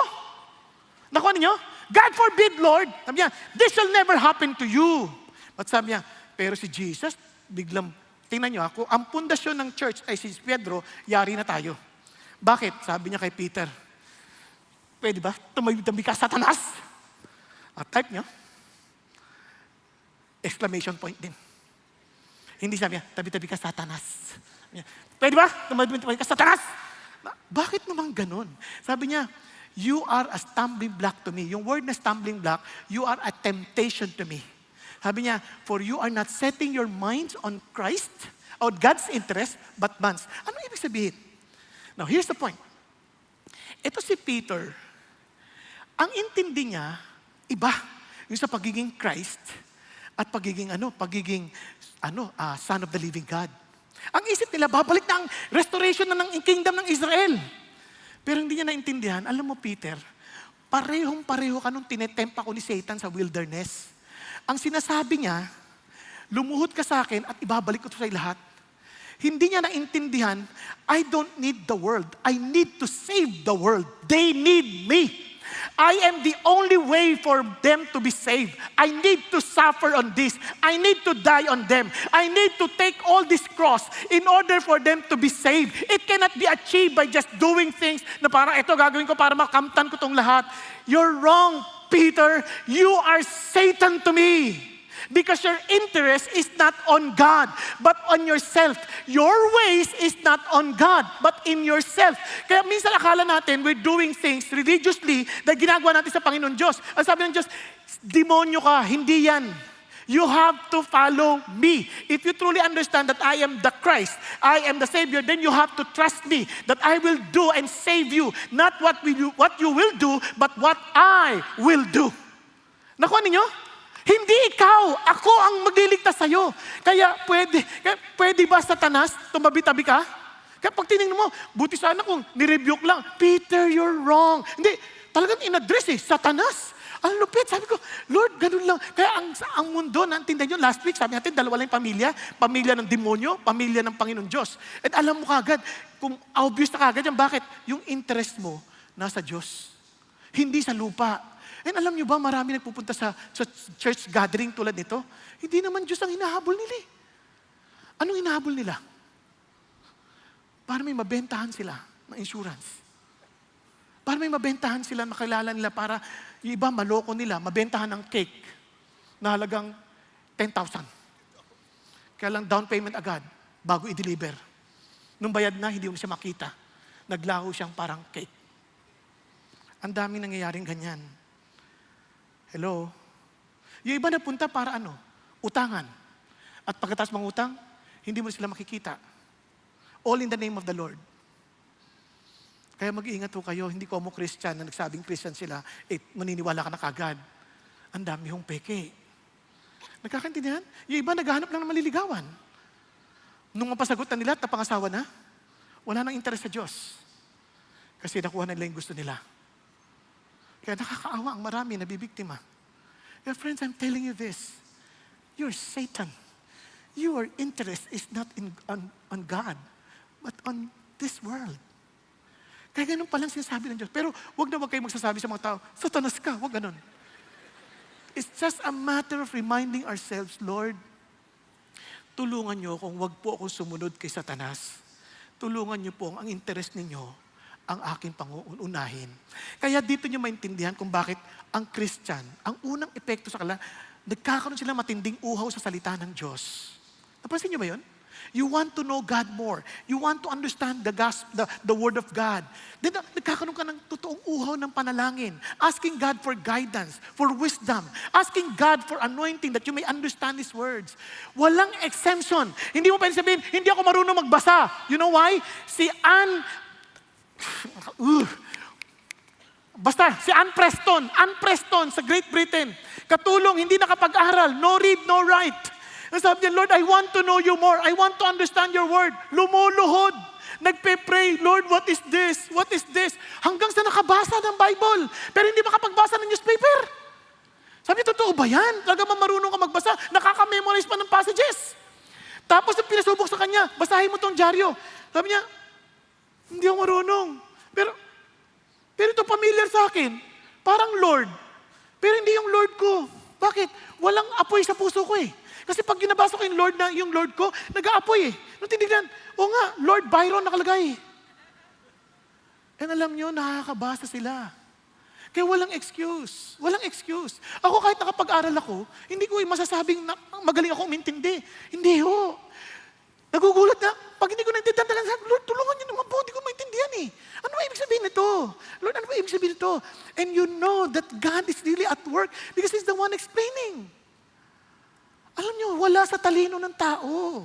Nakuha ninyo? God forbid, Lord! Sabi niya, this shall never happen to you. At sabi niya, pero si Jesus, biglang, tingnan niyo ako, ang pundasyon ng church ay si Pedro, yari na tayo. Bakit? Sabi niya kay Peter, pwede ba? Tumabi ka, Satanas! At type niyo, exclamation point din. Hindi sabi niya, tabi-tabi ka, Satanas. Pwede ba? Tumabi ka, Satanas! Bakit naman ganun? Sabi niya, you are a stumbling block to me. Yung word na stumbling block, you are a temptation to me. Sabi niya, for you are not setting your minds on Christ, on God's interest, but man's. Ano ibig sabihin? Now, here's the point. Ito si Peter, ang intindi niya, iba. Yung sa pagiging Christ at pagiging son of the living God. Ang isip nila, babalik na ang restoration na ng kingdom ng Israel. Pero hindi niya naintindihan, alam mo Peter, parehong-pareho ka nung tinetempa ko ni Satan sa wilderness. Ang sinasabi niya, lumuhod ka sa akin at ibabalik ko ito sa lahat. Hindi niya naintindihan, I don't need the world. I need to save the world. They need me. I am the only way for them to be saved. I need to suffer on this. I need to die on them. I need to take all this cross in order for them to be saved. It cannot be achieved by just doing things na parang ito gagawin ko para makamtan ko tong lahat. You're wrong, Peter. You are Satan to me. Because your interest is not on God, but on yourself. Your ways is not on God, but in yourself. Kaya minsan akala natin, we're doing things religiously na ginagawa natin sa Panginoon Diyos. Ang sabi ng Diyos, demonyo ka, hindi yan. You have to follow me. If you truly understand that I am the Christ, I am the Savior, then you have to trust me that I will do and save you. Not what you will do, but what I will do. Nakuha ninyo? Hindi ikaw, ako ang magliligtas sa'yo. Kaya pwede ba Satanas, tumabi-tabi ka? Kaya pag tinignan mo, buti sana kung nirebuke lang, Peter, you're wrong. Hindi, talagang in-address Satanas. Ang lupit, sabi ko, Lord, ganun lang. Kaya ang mundo, naintindihan nyo, last week, sabi natin, dalawa lang yung pamilya ng demonyo, pamilya ng Panginoon Diyos. At alam mo kagad, kung obvious na kagad yan, bakit? Yung interest mo, nasa Diyos. Hindi sa lupa. And alam nyo ba, marami nagpupunta sa church gathering tulad nito? Hindi naman Diyos ang hinahabol nila. Anong hinahabol nila? Para may mabentahan sila ng insurance. Para may mabentahan sila, makilala nila para yung iba maloko nila, mabentahan ng cake na halagang 10,000. Kaya lang down payment agad, bago i-deliver. Nung bayad na, hindi mo siya makita. Naglaho siyang parang cake. Ang daming nangyayaring ganyan. Hello? Yung iba napunta para ano? Utangan. At pagkatapos mangutang, hindi mo sila makikita. All in the name of the Lord. Kaya mag-iingat po kayo, hindi ko mo Christian na nagsabing Christian sila, maniniwala ka na kagad. Ang dami hong peke. Nagkakaintindihan? Yung iba naghahanap lang ng maliligawan. Nung mapasagot na nila at napangasawa na, wala nang interest sa Diyos. Kasi nakuha nila yung gusto nila. Kaya nakakaawa ang marami, nabibiktima. Your friends, I'm telling you this. You're Satan. Your interest is not on God, but on this world. Kaya ganun palang sinasabi ng Diyos. Pero wag na wag kayo magsasabi sa mga tao, Satanas ka, wag ganun. It's just a matter of reminding ourselves, Lord, tulungan niyo kung wag po akong sumunod kay Satanas. Tulungan niyo po ang interest ninyo, ang aking panguunahin. Kaya dito niyo maintindihan kung bakit ang Christian, ang unang epekto sa kanila, nagkakaroon sila matinding uhaw sa salita ng Diyos. Napansin niyo ba yun? You want to know God more. You want to understand the gospel, the Word of God. Then nagkakaroon ka ng totoong uhaw ng panalangin. Asking God for guidance, for wisdom. Asking God for anointing that you may understand His words. Walang exemption. Hindi mo pwede sabihin, hindi ako marunong magbasa. You know why? Si Anne Preston sa Great Britain. Katulong, hindi nakapag-aral. No read, no write. Sabi niya, Lord, I want to know you more. I want to understand your word. Lumuluhod. Nagpe-pray, Lord, what is this? What is this? Hanggang sa nakabasa ng Bible. Pero hindi makapagbasa ng newspaper. Sabi niya, totoo ba yan? Talaga marunong ka magbasa? Nakaka-memorize pa ng passages. Tapos ang pinasubok sa kanya, basahin mo tong dyaryo. Sabi niya, hindi ako marunong. Pero ito familiar sa akin. Parang Lord. Pero hindi yung Lord ko. Bakit? Walang apoy sa puso ko eh. Kasi pag ginabasa ko yung Lord ko, nag-aapoy eh. Nung tinignan, o nga, Lord Byron nakalagay. And alam nyo, nakakabasa sila. Kaya walang excuse. Walang excuse. Ako kahit nakapag-aral ako, hindi ko masasabing na magaling ako umintindi. Hindi ho. Nagugulat na, pag hindi ko naintindihan talaga, Lord, tulungan niyo naman po, hindi ko maintindihan eh. Ano ba ibig sabihin nito? Lord, ano ba ibig sabihin nito? And you know that God is really at work because He's the one explaining. Alam niyo, wala sa talino ng tao.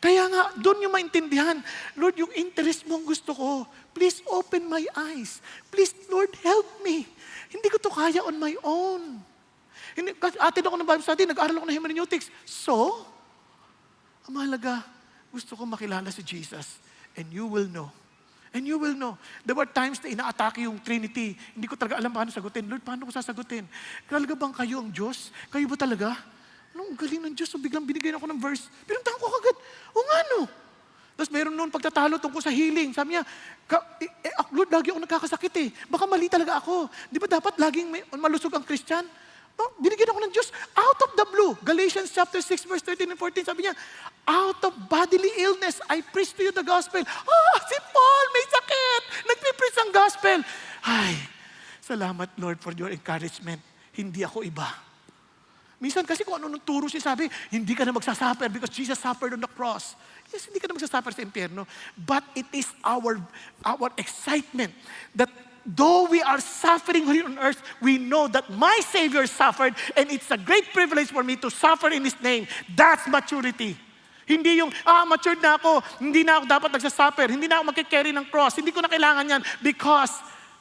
Kaya nga, doon niyo maintindihan, Lord, yung interest mo ang gusto ko, please open my eyes. Please, Lord, help me. Hindi ko to kaya on my own. Atin ako ng Bible study, nag-aral ako ng hermeneutics. So, ang mahalaga, gusto ko makilala si Jesus. And you will know. And you will know. There were times na ina-atake yung Trinity. Hindi ko talaga alam paano sagutin. Lord, paano ko sasagutin? Talaga bang kayo ang Diyos? Kayo ba talaga? Anong galing ng Diyos? So biglang binigyan ako ng verse. Pinuntahan ko agad. O nga no. Tapos meron noon pagtatalo tungkol sa healing. Sabi niya, Lord, lagi ako nagkakasakit eh. Baka mali talaga ako. Di ba dapat laging malusog ang Christian? No, binigyan ako ng Diyos out of the blue. Galatians chapter 6 verse 13 and 14. Sabi niya, out of bodily illness, I preach to you the gospel. Si Paul may sakit. Nagpipreach ang gospel. Ay, salamat Lord for your encouragement. Hindi ako iba. Minsan kasi kung ano nung turo siya sabi, hindi ka na magsasuffer because Jesus suffered on the cross. Yes, hindi ka na magsasuffer sa impyerno. But it is our excitement that though we are suffering here on earth, we know that my Savior suffered and it's a great privilege for me to suffer in His name. That's maturity. Hindi yung, matured na ako, hindi na ako dapat nagsasuffer, hindi na ako magkikarry ng cross, hindi ko na kailangan yan because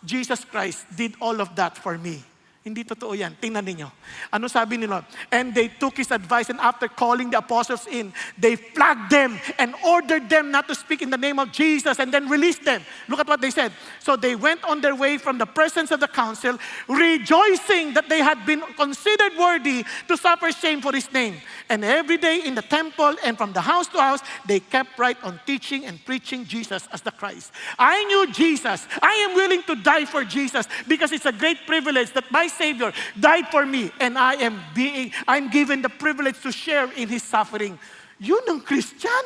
Jesus Christ did all of that for me. Hindi totoo yan. Tingnan ninyo. Ano sabi nila? And they took His advice and after calling the apostles in, they flagged them and ordered them not to speak in the name of Jesus and then released them. Look at what they said. So they went on their way from the presence of the council, rejoicing that they had been considered worthy to suffer shame for His name. And every day in the temple and from the house to house, they kept right on teaching and preaching Jesus as the Christ. I knew Jesus. I am willing to die for Jesus because it's a great privilege that my Savior died for me and I'm given the privilege to share in His suffering. Yun ang Christian.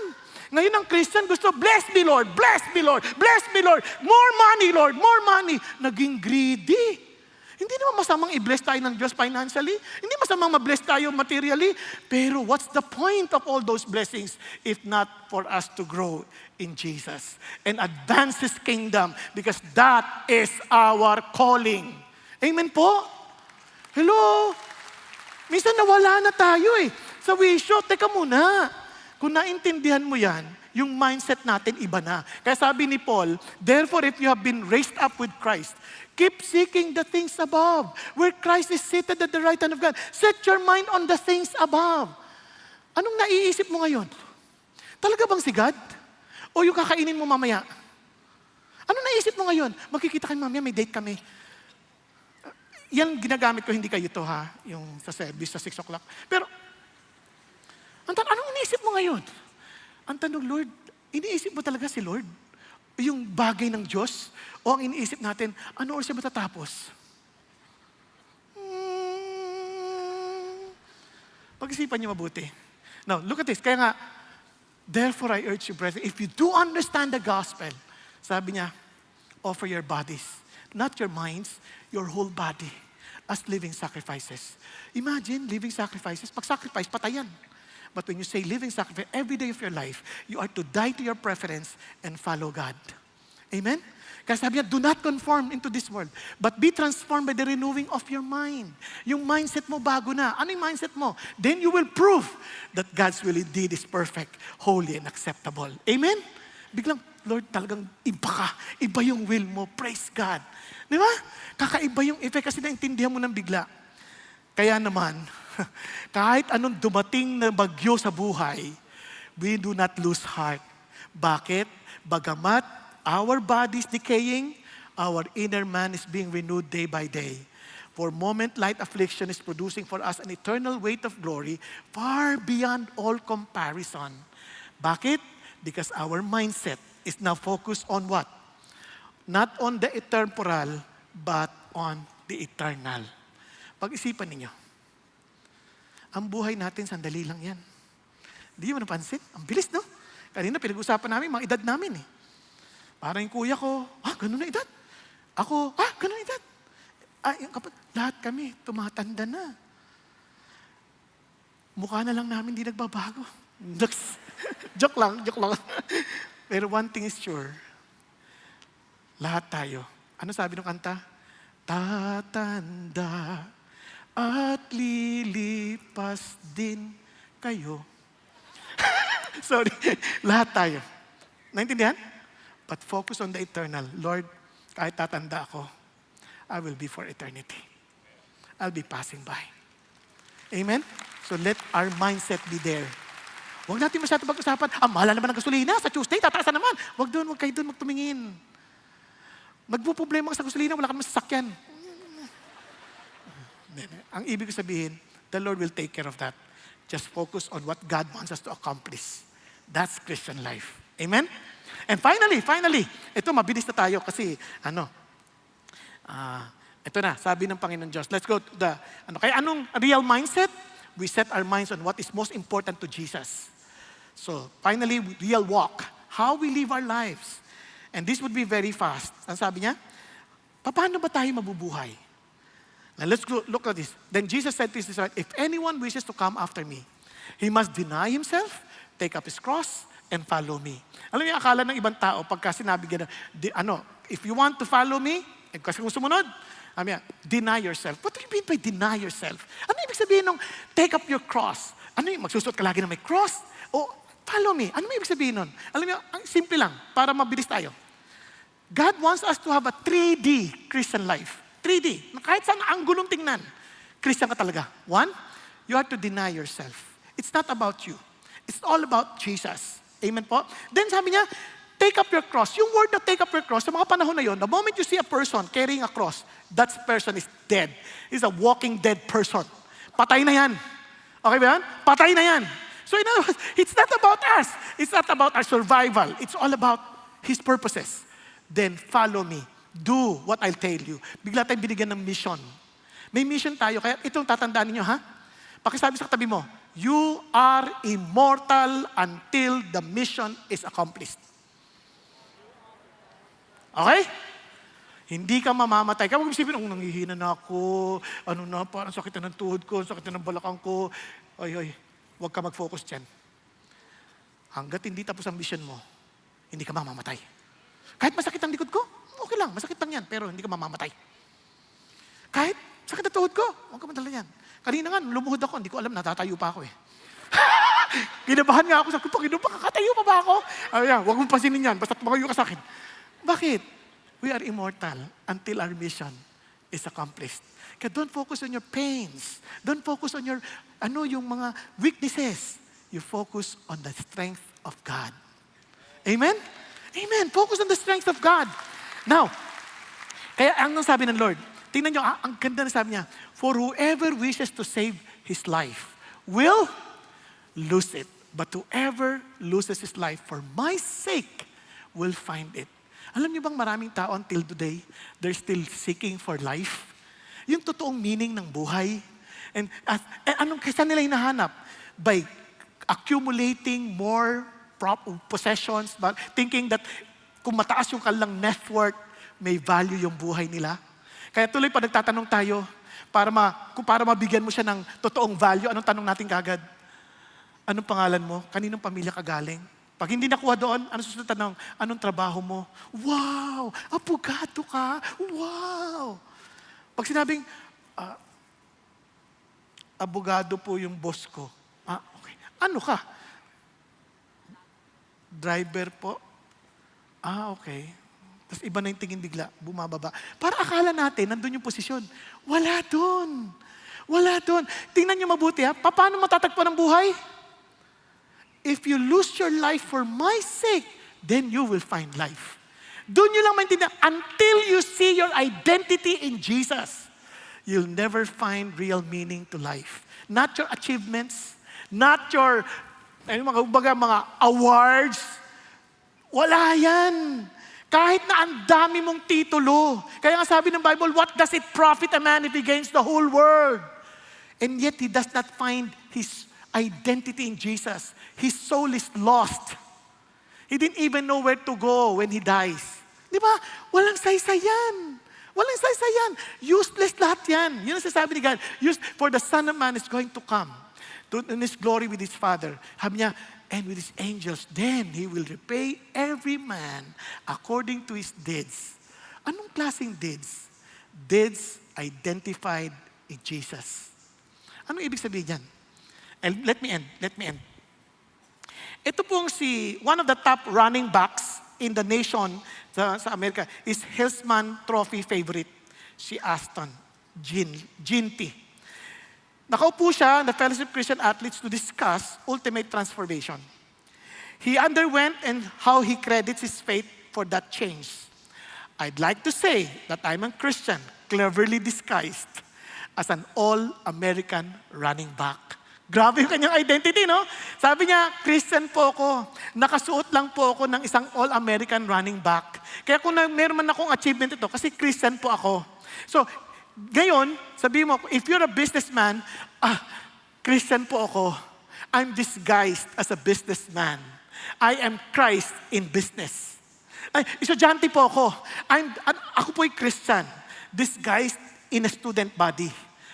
Ngayon ang Christian gusto, bless me Lord, bless me Lord, bless me Lord, more money Lord, more money. Naging greedy. Hindi naman masamang i-bless tayo ng Diyos financially. Hindi masamang ma-bless tayo materially. Pero what's the point of all those blessings if not for us to grow in Jesus and advance His kingdom, because that is our calling. Amen po? Hello? Minsan nawala na tayo sa wisyo. Teka muna. Kung naintindihan mo yan, yung mindset natin iba na. Kaya sabi ni Paul, therefore if you have been raised up with Christ, keep seeking the things above, where Christ is seated at the right hand of God. Set your mind on the things above. Anong naiisip mo ngayon? Talaga bang si God? O yung kakainin mo mamaya? Anong naisip mo ngayon? Magkikita kayo mamaya, may date kami. Yan ginagamit ko, hindi kayo to ha, yung sa service, sa 6 o'clock. Pero, anong iniisip mo ngayon? Ang tanong, Lord, iniisip mo talaga si Lord? Yung bagay ng Diyos? O ang iniisip natin, ano oras siya matatapos? Pag-isipan niyo mabuti. Now, look at this. Kaya nga, therefore I urge you, brethren, if you do understand the gospel, sabi niya, offer your bodies, not your minds, your whole body, as living sacrifices. Imagine, living sacrifices. Pag sacrifice, patayan. But when you say living sacrifice, every day of your life, you are to die to your preference and follow God. Amen? Kaya sabi niya, do not conform into this world, but be transformed by the renewing of your mind. Yung mindset mo bago na. Ano yung mindset mo? Then you will prove that God's will indeed is perfect, holy, and acceptable. Amen? Biglang, Lord, talagang iba ka. Iba yung will mo. Praise God. Di ba? Kakaiba yung effect kasi naintindihan mo ng bigla. Kaya naman, kahit anong dumating na bagyo sa buhay, we do not lose heart. Bakit? Bagamat our body is decaying, our inner man is being renewed day by day. For moment, light affliction is producing for us an eternal weight of glory far beyond all comparison. Bakit? Because our mindset is now focused on what? Not on the temporal, but on the eternal. Pag-isipan ninyo, ang buhay natin, sandali lang yan. Hindi mo napansin? Ang bilis, no? Kanina pinag-usapan namin, mga edad namin eh. Parang yung kuya ko, ganun na edad. Ako, ganun na edad. Yung lahat kami, tumatanda na. Mukha na lang namin di nagbabago. Joke lang. Pero one thing is sure, lahat tayo. Ano sabi ng kanta? Tatanda at lilipas din kayo. Sorry, lahat tayo. Naintindihan? But focus on the eternal. Lord, kahit tatanda ako, I will be for eternity. I'll be passing by. Amen? So let our mindset be there. Huwag natin masyado pag-usapan, mahal naman ang gasolina, sa Tuesday, tataas na naman. Huwag kayo doon magtumingin. Nagpo-problema ka sa gasolina, wala kang masasakyan. Ang ibig sabihin, the Lord will take care of that. Just focus on what God wants us to accomplish. That's Christian life. Amen? And finally, ito mabilis na tayo kasi, ito na, sabi ng Panginoon Diyos. Let's go to the, kaya anong real mindset? We set our minds on what is most important to Jesus. So, finally, real walk. How we live our lives. And this would be very fast. Ang sabi niya, paano ba tayo mabubuhay? Now, let's look at this. Then Jesus said to his disciples, if anyone wishes to come after me, he must deny himself, take up his cross, and follow me. Alam niyo, akala ng ibang tao, pagka sinabi gano'n, if you want to follow me, kasi kung sumunod, deny yourself. What do you mean by deny yourself? Ano ibig sabihin ng take up your cross? Ano yung magsusuot ka lagi na may cross? O follow me? Ano ibig sabihin nun? Alam niyo, simple lang, para mabilis tayo. God wants us to have a 3D Christian life. 3D. Kahit saan anggulong tingnan, Christian ka talaga. One, you have to deny yourself. It's not about you. It's all about Jesus. Amen po? Then sabi niya, take up your cross. Yung word na take up your cross, sa mga panahon na yun, the moment you see a person carrying a cross, that person is dead. He's a walking dead person. Patay na yan. Okay ba yan? Patay na yan. So in other words, it's not about us. It's not about our survival. It's all about His purposes. Then follow me. Do what I'll tell you. Bigla tayong binigyan ng mission. May mission tayo, kaya itong tatandaan ninyo, ha? Pakisabi sa katabi mo, you are immortal until the mission is accomplished. Okay? Hindi ka mamamatay. Kaya huwag isipin, nanghihina na ako, parang sakit na ng tuhod ko, sakit na ng balakang ko. Ay, huwag ka mag-focus dyan. Hanggat hindi tapos ang mission mo, hindi ka mamamatay. Kahit masakit ang likod ko, okay lang, masakit lang yan, pero hindi ka mamamatay. Kahit sakit ang tuhod ko, huwag ka madala yan. Kanina nga, lumuhod ako, hindi ko alam, natatayo pa ako eh. Ginabahan nga ako, sabi ko, Panginoon, makakatayo pa ba ako? Huwag mong pasinin yan, basta tumayo ka sa akin. Bakit? We are immortal until our mission is accomplished. Kaya don't focus on your pains. Don't focus on yung mga weaknesses. You focus on the strength of God. Amen? Amen. Focus on the strength of God. Now, kaya ang sabi ng Lord, tingnan nyo, ang ganda na sabi niya, for whoever wishes to save his life will lose it. But whoever loses his life for my sake will find it. Alam niyo bang maraming tao until today, they're still seeking for life? Yung totoong meaning ng buhay. And anong kaysa nila hinahanap? By accumulating more possessions, thinking that kung mataas yung kanilang net worth, may value yung buhay nila. Kaya tuloy pa nagtatanong tayo, para mabigyan mo siya ng totoong value, anong tanong natin kagad? Anong pangalan mo? Kaninong pamilya ka galing? Pag hindi nakuha doon, ano susunod tanong? Anong trabaho mo? Wow! Abogado ka? Wow! Pag sinabing, abogado po yung boss ko. Okay. Ano ka? Driver po. Okay. Tapos iba na yung tingin bigla, bumababa. Para akala natin, nandun yung posisyon. Wala doon. Wala doon. Tingnan niyo mabuti ha. Paano matatagpuan ang buhay? If you lose your life for my sake, then you will find life. Doon nyo lang maintindihan. Until you see your identity in Jesus, you'll never find real meaning to life. Not your achievements, not your mga awards. Wala yan. Kahit na ang dami mong titulo. Kaya nga sabi ng Bible, what does it profit a man if he gains the whole world? And yet he does not find his identity in Jesus. His soul is lost. He didn't even know where to go when he dies. Di ba? Walang saysayan. Walang saysayan. Useless lahat yan. Yun ang sasabi ni God. For the Son of Man is going to come in His glory with His Father. Sabi niya, and with His angels, then He will repay every man according to his deeds. Anong klaseng deeds? Deeds identified in Jesus. Anong ibig sabihin yan? And let me end. Ito pong one of the top running backs in the nation sa Amerika is Heisman Trophy favorite, si Aston Ginty. Nakaupo siya, the Fellowship of Christian Athletes, to discuss ultimate transformation. He underwent and how he credits his faith for that change. I'd like to say that I'm a Christian, cleverly disguised as an all-American running back. Grabe yung kanyang identity, no? Sabi niya, Christian po ako. Nakasuot lang po ako ng isang all-American running back. Kaya kung meron man akong achievement ito, kasi Christian po ako. So, ngayon, sabi mo, if you're a businessman, Christian po ako. I'm disguised as a businessman. I am Christ in business. Estudyante po ako. Ako po'y Christian, disguised in a student body.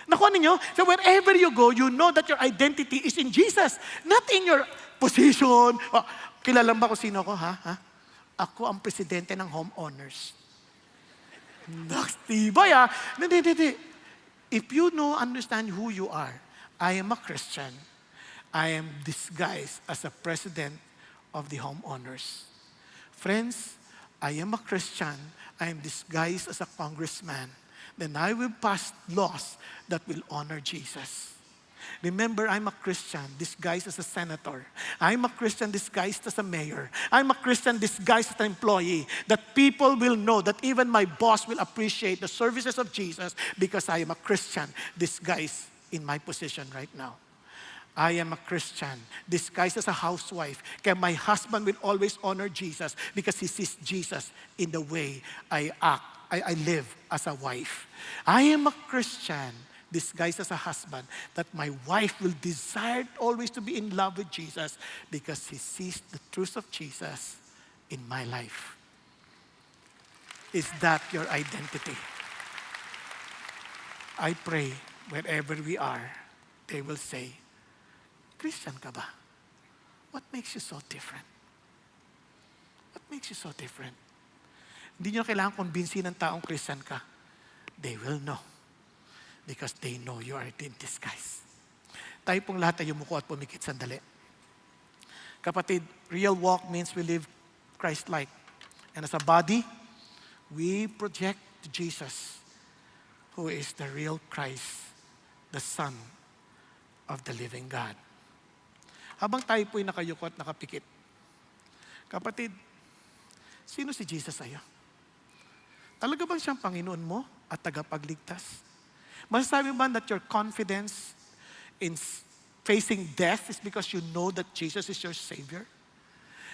Nakuha ninyo? So wherever you go, you know that your identity is in Jesus. Not in your position. Kilala ba kung sino ako, ha? Ako ang presidente ng homeowners. Nakstibay, ha? Hindi. If you understand who you are, I am a Christian. I am disguised as a president of the homeowners. Friends, I am a Christian. I am disguised as a congressman. Then I will pass laws that will honor Jesus. Remember, I'm a Christian disguised as a senator. I'm a Christian disguised as a mayor. I'm a Christian disguised as an employee. That people will know that even my boss will appreciate the services of Jesus because I am a Christian disguised in my position right now. I am a Christian disguised as a housewife. Kaya my husband will always honor Jesus because he sees Jesus in the way I act. I live as a wife. I am a Christian disguised as a husband, that my wife will desire always to be in love with Jesus because he sees the truth of Jesus in my life. Is that your identity? I pray wherever we are, they will say, Christian ka ba? What makes you so different? What makes you so different? Hindi nyo kailangan kumbinsin ng taong Christian ka. They will know. Because they know you are in disguise. Tayo pong lahat ay yumuko at pumikit sandali. Kapatid, real walk means we live Christ-like. And as a body, we project to Jesus, who is the real Christ, the Son of the living God. Habang tayo po'y nakayuko at nakapikit, kapatid, sino si Jesus sa'yo? Talaga bang siyang Panginoon mo at tagapagligtas? Masasabi ba that your confidence in facing death is because you know that Jesus is your Savior?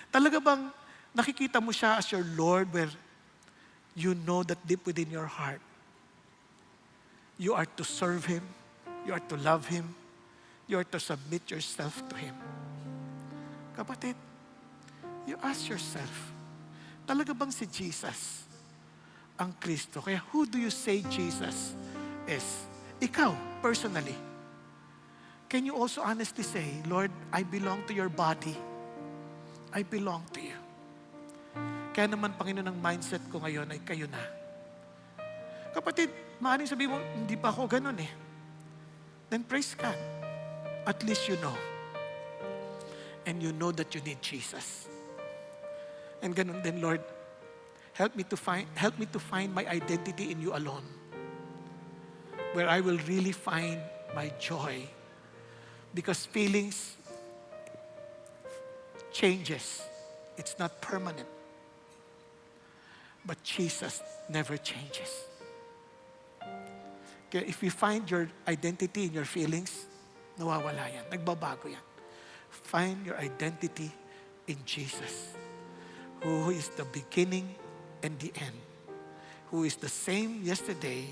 Talaga bang nakikita mo siya as your Lord where you know that deep within your heart, you are to serve Him, you are to love Him, you are to submit yourself to Him? Kapatid, you ask yourself, talaga bang si Jesus ang Kristo? Kaya who do you say Jesus is? Ikaw, personally. Can you also honestly say, Lord, I belong to your body. I belong to you. Kaya naman, Panginoon, ang mindset ko ngayon ay kayo na. Kapatid, maaaring sabihin mo, hindi pa ako ganun eh. Then praise God. At least you know. And you know that you need Jesus. And ganun din, Lord, help me to find my identity in you alone. Where I will really find my joy. Because feelings changes. It's not permanent. But Jesus never changes. Kaya if you find your identity in your feelings, nawawala yan. Nagbabago yan. Find your identity in Jesus, who is the beginning and the end, who is the same yesterday,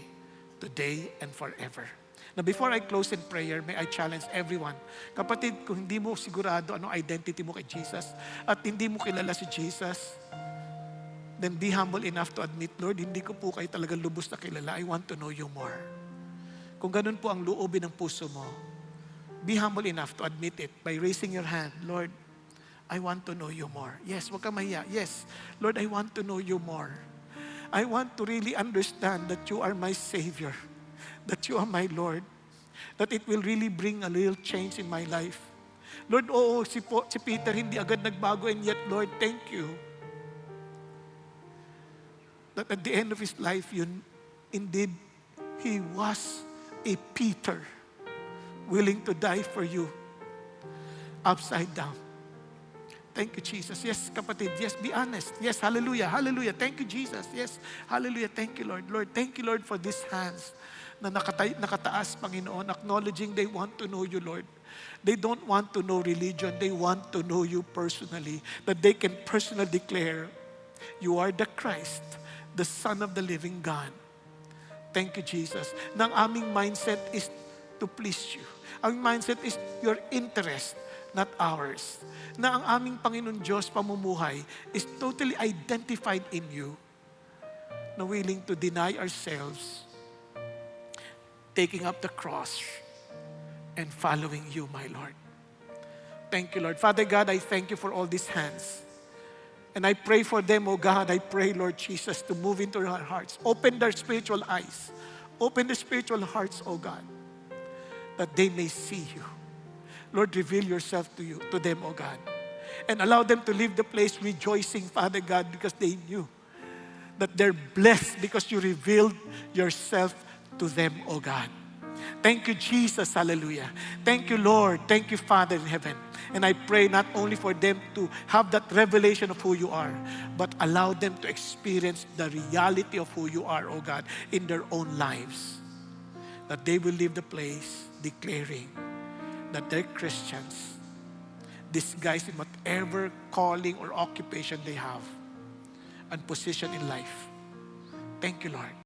today, and forever. Now before I close in prayer, may I challenge everyone. Kapatid, kung hindi mo sigurado anong identity mo kay Jesus at hindi mo kilala si Jesus, then be humble enough to admit, Lord, hindi ko po kayo talaga lubos na kilala. I want to know you more. Kung ganun po ang loobin ng puso mo, be humble enough to admit it by raising your hand. Lord, I want to know you more. Yes, wag ka mahiya. Yes, Lord, I want to know you more. I want to really understand that you are my Savior, that you are my Lord, that it will really bring a little change in my life. Lord, oo, si Peter hindi agad nagbago, and yet, Lord, thank you that at the end of his life, indeed, he was a Peter willing to die for you upside down. Thank you, Jesus. Yes, kapatid. Yes, be honest. Yes, hallelujah. Hallelujah. Thank you, Jesus. Yes, hallelujah. Thank you, Lord. Lord, thank you, Lord, for these hands na nakataas, Panginoon, acknowledging they want to know you, Lord. They don't want to know religion. They want to know you personally, that they can personally declare, you are the Christ, the Son of the living God. Thank you, Jesus. Nang aming mindset is to please you. Ang mindset is your interest, not ours. Na ang aming Panginoon Diyos pamumuhay is totally identified in you, na willing to deny ourselves, taking up the cross, and following you, my Lord. Thank you, Lord. Father God, I thank you for all these hands. And I pray for them, oh God. I pray, Lord Jesus, to move into our hearts. Open their spiritual eyes. Open their spiritual hearts, oh God, that they may see you. Lord, reveal yourself to them, oh God. And allow them to leave the place rejoicing, Father God, because they knew that they're blessed because you revealed yourself to them, oh God. Thank you, Jesus. Hallelujah. Thank you, Lord. Thank you, Father in heaven. And I pray not only for them to have that revelation of who you are, but allow them to experience the reality of who you are, oh God, in their own lives. That they will leave the place declaring that they're Christians, disguised in whatever calling or occupation they have and position in life. Thank you, Lord.